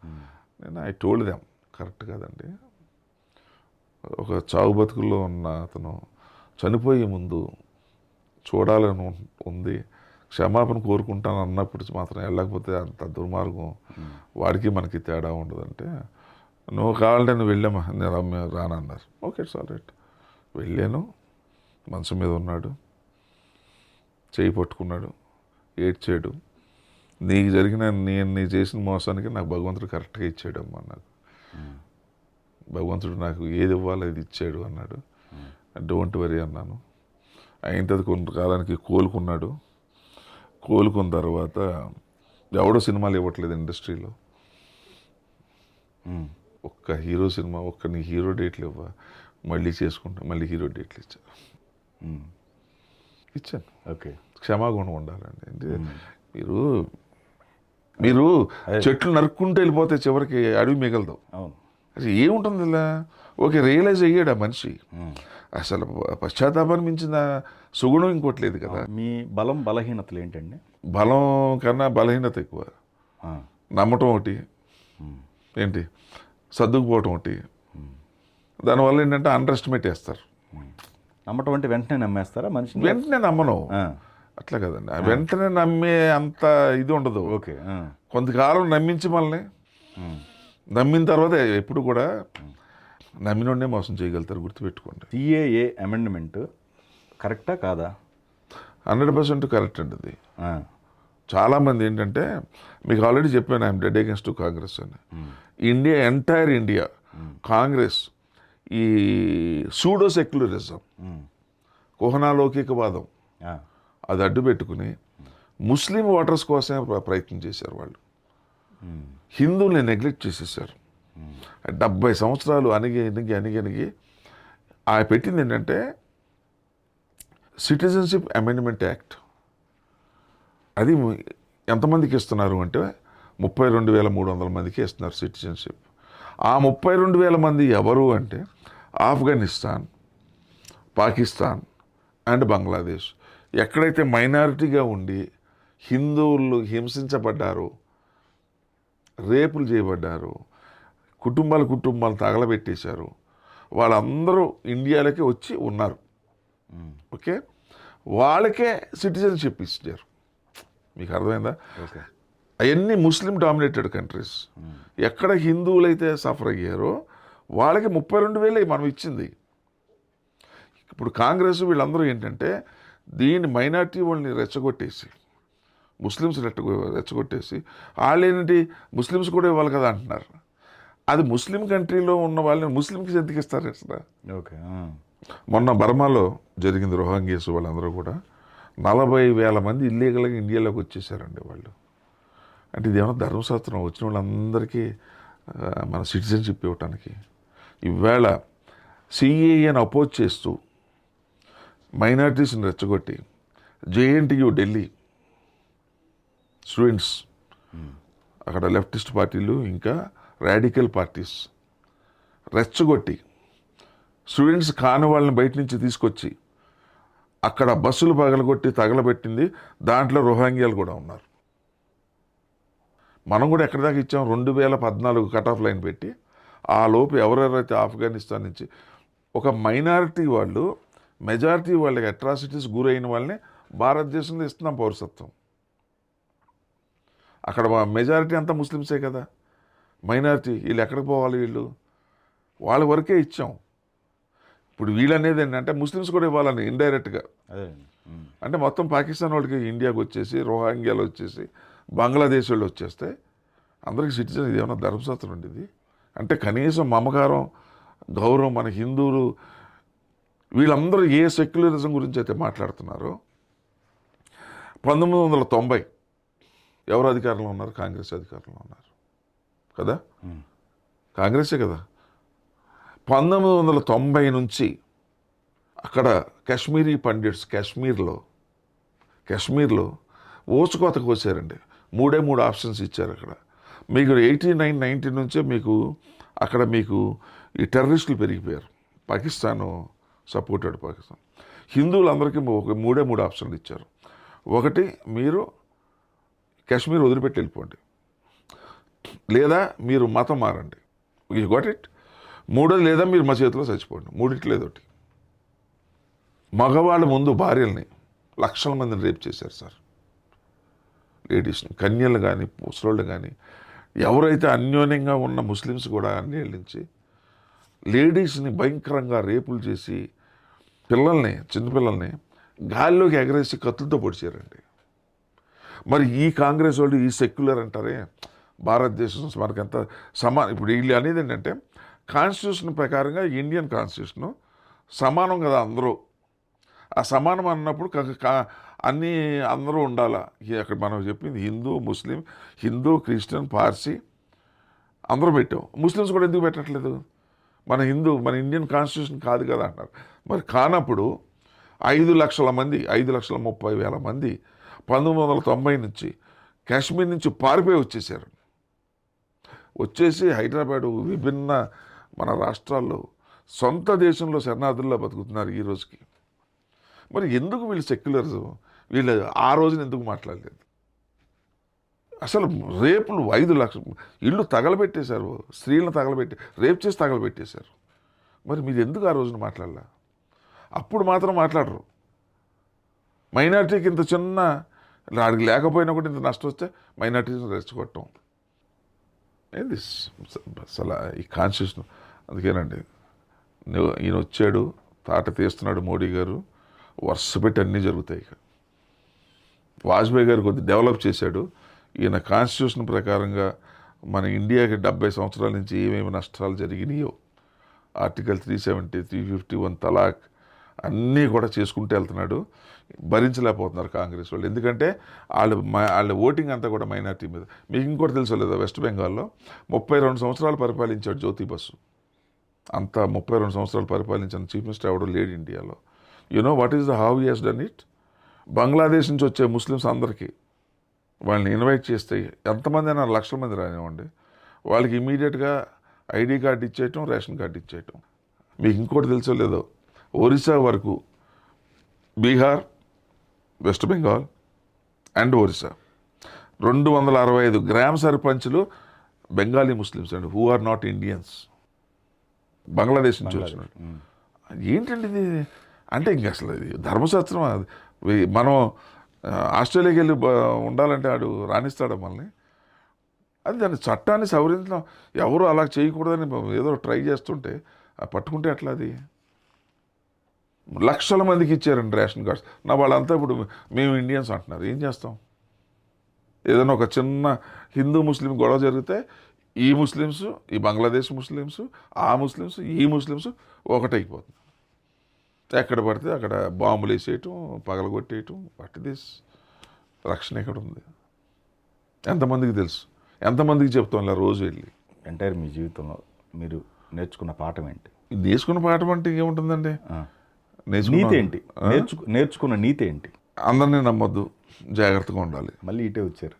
నేను ఐ టోల్డ్ దెమ్, కరెక్ట్ కాదండి, ఒక చావు బతుకుల్లో ఉన్న అతను చనిపోయే ముందు చూడాలని ఉంది, క్షమాపణ కోరుకుంటాను అన్నప్పుడు మాత్రం వెళ్ళకపోతే అంత దుర్మార్గం. వాడికి మనకి తేడా ఉండదంటే, నువ్వు కావాలంటే నువ్వు వెళ్ళామా, నేను రానన్నారు. Okay it's all right. వెళ్ళాను, మనసు మీద ఉన్నాడు, చేయి పట్టుకున్నాడు, ఏడ్చాడు. నీకు జరిగిన నీ చేసిన మోసానికి నాకు భగవంతుడు కరెక్ట్గా ఇచ్చాడమ్మా. నాకు భగవంతుడు నాకు ఏది ఇవ్వాలో అది ఇచ్చాడు అన్నాడు. డోంట్ వరీ అన్నాను. అయిన తర్వాత కొంతకాలానికి కోలుకున్నాడు. కోలుకున్న తర్వాత ఎవడో సినిమాలు ఇవ్వట్లేదు ఇండస్ట్రీలో. ఒక్క హీరో సినిమా, నీ హీరో డేట్లు ఇవ్వ, మళ్ళీ చేసుకుంటా, మళ్ళీ హీరో డేట్లు ఇచ్చాను. ఓకే, క్షమాగుణం ఉండాలండి. అంటే మీరు చెట్లు నరుక్కుంటూ వెళ్ళిపోతే చివరికి అడవి మిగలదు. అవును, అసలు ఏముంటుంది ఇలా? ఓకే, రియలైజ్ అయ్యాడు ఆ మనిషి. అసలు పశ్చాత్తాపాన్ని మించిన సుగుణం ఇంకోట్లేదు కదా. మీ బలం బలహీనతలు ఏంటండి? బలం కన్నా బలహీనత ఎక్కువ. నమ్మటం ఒకటి, ఏంటి సర్దుకుపోవటం ఒకటి. దానివల్ల ఏంటంటే అండర్ ఎస్టిమేట్ చేస్తారు. నమ్మటం అంటే వెంటనే నమ్మేస్తారా మనిషిని? వెంటనే నమ్మను, అట్లా కదండి. వెంటనే నమ్మే అంత ఇది ఉండదు. ఓకే, కొంతకాలం నమ్మించి మనల్ని, నమ్మిన తర్వాత ఎప్పుడు కూడా నమ్మినోడే మోసం చేయగలుగుతారు, గుర్తుపెట్టుకోండి. సిఏఏ అమెండ్మెంట్ కరెక్టా కాదా? 100% కరెక్ట్ అండి. అది చాలామంది ఏంటంటే, మీకు ఆల్రెడీ చెప్పాను, ఐఎమ్ డెడ్ అగెన్స్ట్ కాంగ్రెస్ అని. ఇండియా, ఎంటైర్ ఇండియా కాంగ్రెస్ ఈ సూడో సెక్యులరిజం, కుహనాలౌకికవాదం అది అడ్డు పెట్టుకుని ముస్లిం ఓటర్స్ కోసమే ప్రయత్నం చేశారు వాళ్ళు. హిందువుల్ని నెగ్లెక్ట్ చేసేసారు. 70 సంవత్సరాలు అణిగి ఆ పెట్టింది ఏంటంటే సిటిజన్షిప్ అమెండ్మెంట్ యాక్ట్. అది ఎంతమందికి ఇస్తున్నారు అంటే 32,300 మందికి ఇస్తున్నారు సిటిజన్షిప్. ఆ 32,000 మంది ఎవరు అంటే ఆఫ్ఘనిస్తాన్, పాకిస్తాన్ అండ్ బంగ్లాదేశ్. ఎక్కడైతే మైనారిటీగా ఉండి హిందువులు హింసించబడ్డారో, రేపులు చేయబడ్డారు, కుటుంబాలు తగలబెట్టేశారు, వాళ్ళందరూ ఇండియాలోకి వచ్చి ఉన్నారు. ఓకే, వాళ్ళకే సిటిజన్షిప్ ఇచ్చారు. మీకు అర్థమైందా? ఓకే, అవన్నీ ముస్లిం డామినేటెడ్ కంట్రీస్. ఎక్కడ హిందువులైతే సఫర్ అయ్యారో వాళ్ళకి 32,000 మనం ఇచ్చింది. ఇప్పుడు కాంగ్రెస్ వీళ్ళందరూ ఏంటంటే దీన్ని మైనార్టీ వాళ్ళని రెచ్చగొట్టేసి, ముస్లిమ్స్ రెచ్చగొట్టేసి, వాళ్ళేంటి ముస్లిమ్స్ కూడా ఇవ్వాలి కదా అంటున్నారు. అది ముస్లిం కంట్రీలో ఉన్న వాళ్ళని ముస్లింకి ఎందుకు ఇస్తారు అసలు? ఓకే, మొన్న బర్మాలో జరిగింది, రోహింగ్యాస్ వాళ్ళందరూ కూడా 40,000 మంది ఇల్లీగల్గా ఇండియాలోకి వచ్చేసారండి వాళ్ళు. అంటే ఇదేమన్నా ధర్మశాస్త్రం? వచ్చిన వాళ్ళందరికీ మన సిటిజన్షిప్ ఇవ్వటానికి. ఈవేళ సిఏఏని అపోజ్ చేస్తూ మైనారిటీస్ని రెచ్చగొట్టి జేఎన్టీయూ ఢిల్లీ స్టూడెంట్స్, అక్కడ లెఫ్టిస్ట్ పార్టీలు ఇంకా రాడికల్ పార్టీస్ రెచ్చగొట్టి స్టూడెంట్స్ కాని వాళ్ళని బయట నుంచి తీసుకొచ్చి అక్కడ బస్సులు పగలగొట్టి తగలబెట్టింది. దాంట్లో రోహింగ్యాలు కూడా ఉన్నారు. మనం కూడా ఎక్కడి దాకా ఇచ్చాం? 2014 కట్ ఆఫ్ లైన్ పెట్టి ఆ లోపు ఎవరెవరైతే ఆఫ్ఘనిస్తాన్ నుంచి ఒక మైనారిటీ వాళ్ళు మెజారిటీ వాళ్ళకి అట్రాసిటీస్ గురైన వాళ్ళని భారతదేశంలో ఇస్తున్నాం పౌరసత్వం. అక్కడ మెజారిటీ అంతా ముస్లిమ్సే కదా, మైనారిటీ వీళ్ళు ఎక్కడికి పోవాలి? వీళ్ళు వాళ్ళ వరకే ఇచ్చాం. ఇప్పుడు వీళ్ళనేది ఏంటంటే ముస్లిమ్స్ కూడా ఇవ్వాలని ఇండైరెక్ట్గా. అంటే మొత్తం పాకిస్తాన్ వాళ్ళకి ఇండియాకి వచ్చేసి, రోహింగ్యాలు వచ్చేసి, బంగ్లాదేశ్ వాళ్ళు వచ్చేస్తే అందరికీ సిటిజన్. ఇది ఏమన్నా ధర్మశాస్త్రం ఉండేది? అంటే కనీసం మమకారం, గౌరవం మన హిందువులు వీళ్ళందరూ ఏ సెక్యులరిజం గురించి అయితే మాట్లాడుతున్నారో 1990 ఎవరు అధికారంలో ఉన్నారు? కాంగ్రెస్ అధికారంలో ఉన్నారు కదా, కాంగ్రెసే కదా. 1990 నుంచి అక్కడ కాశ్మీరీ పండిట్స్ కాశ్మీర్లో ఊచకోత కోసారండి. 3 ఆప్షన్స్ ఇచ్చారు అక్కడ. మీకు 89, 90 నుంచే మీకు అక్కడ మీకు ఈ టెర్రరిస్టులు పెరిగిపోయారు. పాకిస్తాను సపోర్టెడ్ పాకిస్తాన్. హిందువులందరికీ 3 ఆప్షన్లు ఇచ్చారు. ఒకటి, మీరు కాశ్మీర్ వదిలిపెట్టి వెళ్ళిపోండి, లేదా మీరు మతం మారండి. You got it. మూడోది లేదా మీరు మా చేతిలో చచ్చిపోండి. మూడిట్లో ఏదో ఒకటి. మగవాళ్ళ ముందు భార్యల్ని లక్షల మందిని రేప్ చేశారు సార్. లేడీస్ని, కన్యలు కానీ ముసలోళ్ళు కానీ ఎవరైతే అన్యోన్యంగా ఉన్న ముస్లిమ్స్ కూడా అన్నేళ్ళ నుంచి లేడీస్ని భయంకరంగా రేపులు చేసి పిల్లల్ని, చిన్నపిల్లల్ని గాలిలోకి ఎగరేసి కత్తులతో పొడిచారండి. మరి ఈ కాంగ్రెస్ వాళ్ళు, ఈ సెక్యులర్ అంటారే, భారతదేశం మనకి ఎంత ఇప్పుడు వీళ్ళు అనేది ఏంటంటే కాన్స్టిట్యూషన్ ప్రకారంగా ఇండియన్ కాన్స్టిట్యూషను సమానం కదా అందరూ. ఆ సమానం అన్నప్పుడు అన్నీ అందరూ ఉండాలా. అక్కడ మనం చెప్పింది హిందూ, ముస్లిం, హిందూ, క్రిస్టియన్, పార్సీ అందరూ పెట్టాం. ముస్లిమ్స్ కూడా ఎందుకు పెట్టట్లేదు? మన ఇండియన్ కాన్స్టిట్యూషన్ కాదు కదా అంటారు. మరి కానప్పుడు 5 లక్షల మంది, 5,30,000 మంది 1990 నుంచి కాశ్మీర్ నుంచి పారిపోయి వచ్చేసారు. వచ్చేసి హైదరాబాదు, విభిన్న మన రాష్ట్రాల్లో సొంత దేశంలో శరణార్థుల్లో బతుకుతున్నారు ఈ రోజుకి. మరి ఎందుకు వీళ్ళు సెక్యులర్స్ వీళ్ళు ఆ రోజున ఎందుకు మాట్లాడలేదు? అసలు రేపులు 5 లక్షలు ఇళ్ళు తగలబెట్టేశారు, స్త్రీలను రేప్ చేసి తగలబెట్టేశారు. మరి మీరు ఎందుకు ఆ రోజున మాట్లాడలే? అప్పుడు మాత్రం మాట్లాడరు. మైనారిటీకి ఇంత చిన్న వాడికి లేకపోయినా కూడా ఇంత నష్టం వస్తే మైనారిటీని రెచ్చగొట్టడం ఏంది అసలు ఈ కాన్స్టిట్యూషన్? అందుకేనండి ఈయన వచ్చాడు, తాట తీస్తున్నాడు మోడీ గారు, వరుస పెట్టి అన్నీ జరుగుతాయి. ఇక వాజ్పేయి గారు కొద్దిగా డెవలప్ చేశాడు. ఈయన కాన్స్టిట్యూషన్ ప్రకారంగా మన ఇండియాకి 70 సంవత్సరాల నుంచి ఏమేమి నష్టాలు జరిగినాయో, ఆర్టికల్ 370, 351, తలాక్ అన్నీ కూడా చేసుకుంటూ వెళ్తున్నాడు. భరించలేకపోతున్నారు కాంగ్రెస్ వాళ్ళు. ఎందుకంటే వాళ్ళ ఓటింగ్ అంతా కూడా మైనార్టీ మీద. మీకు ఇంకోటి తెలుసో లేదా, వెస్ట్ బెంగాల్లో 32 సంవత్సరాలు పరిపాలించాడు జ్యోతి బసు. అంతా 32 సంవత్సరాలు పరిపాలించిన చీఫ్ మినిస్టర్ ఎవడో లేడు ఇండియాలో. No what is how he has done it? Bangladesh నుంచి వచ్చే ముస్లిమ్స్ అందరికీ వాళ్ళని ఇన్వైట్ చేస్తే ఎంతమంది అయినా లక్షల మంది రానివ్వండి, వాళ్ళకి ఇమీడియట్గా ఐడి కార్డు ఇచ్చేయటం, రేషన్ కార్డు ఇచ్చేయటం. మీకు ఇంకోటి తెలుసో లేదో, ఒరిస్సా వరకు బీహార్, వెస్ట్ బెంగాల్ అండ్ ఒరిస్సా 265 గ్రామ సర్పంచ్లు బెంగాలీ ముస్లిమ్స్ అండి, who are not Indians, Bangladesh నుంచి వచ్చినాడు. ఏంటండి ఇది? అంటే ఇంక అసలు ఇది ధర్మశాస్త్రం. మనం ఆస్ట్రేలియాకి వెళ్ళి ఉండాలంటే ఆడు రాణిస్తాడు మనల్ని. అది దాని చట్టాన్ని సవరించడం ఎవరు అలా చేయకూడదని ఏదో ట్రై చేస్తుంటే పట్టుకుంటే ఎట్లా? అది లక్షల మందికి ఇచ్చారండి రేషన్ కార్డ్స్. వాళ్ళంతా ఇప్పుడు మేము ఇండియన్స్ అంటున్నారు. ఏం చేస్తాం? ఏదైనా ఒక చిన్న హిందూ ముస్లిం గొడవ జరిగితే ఈ ముస్లిమ్స్, ఈ బంగ్లాదేశ్ ముస్లిమ్స్, ఆ ముస్లిమ్స్, ఈ ముస్లిమ్స్ ఒకటైపోతుంది. ఎక్కడ పడితే అక్కడ బాంబులు వేసేయటం, పగలగొట్టేయటం. What this? రక్షణ ఎక్కడ ఉంది? ఎంతమందికి తెలుసు? ఎంతమందికి చెప్తాం ఇలా రోజు వెళ్ళి? ఎంటైర్ మీ జీవితంలో మీరు నేర్చుకున్న పాఠం ఏంటి? నేర్చుకున్న పాఠం అంటే ఏముంటుందండి? నీతి ఏంటి? నేర్చుకున్న నీతి ఏంటి? అందరినీ నమ్మొద్దు, జాగ్రత్తగా ఉండాలి. మళ్ళీ అట్టే వచ్చాను.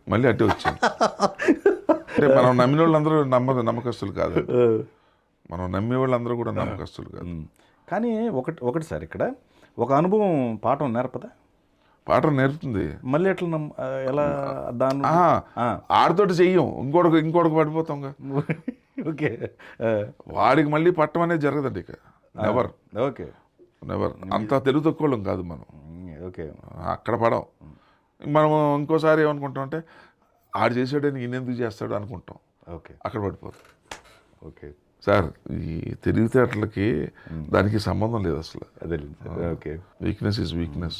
అంటే మనం నమ్మిన వాళ్ళందరూ నమ్మకస్తులు కాదు. మనం నమ్మే వాళ్ళందరూ కూడా నమ్మకస్తులు కాదు. కానీ ఒకటి సార్, ఇక్కడ ఒక అనుభవం పాఠం నేర్పదా? పాఠం నేర్పుతుంది. మళ్ళీ ఎట్లా ఎలా దాన్ని ఆడితోటి చెయ్యం, ఇంకోటికి పడిపోతాం. ఓకే, వాడికి మళ్ళీ పట్టం అనేది జరగదండి ఇక. నెవర్. Okay, never. అంత తెలుగు తక్కువలం కాదు మనం. ఓకే, అక్కడ పడం. మనం ఇంకోసారి ఏమనుకుంటాం అంటే ఆడు చేసాడని ఈయన ఎందుకు చేస్తాడు అనుకుంటాం. ఓకే, అక్కడ పడిపోతాం. ఓకే సార్, ఈ తెలివితేటలకి దానికి సంబంధం లేదు అసలు. అదే. Okay, weakness is weakness.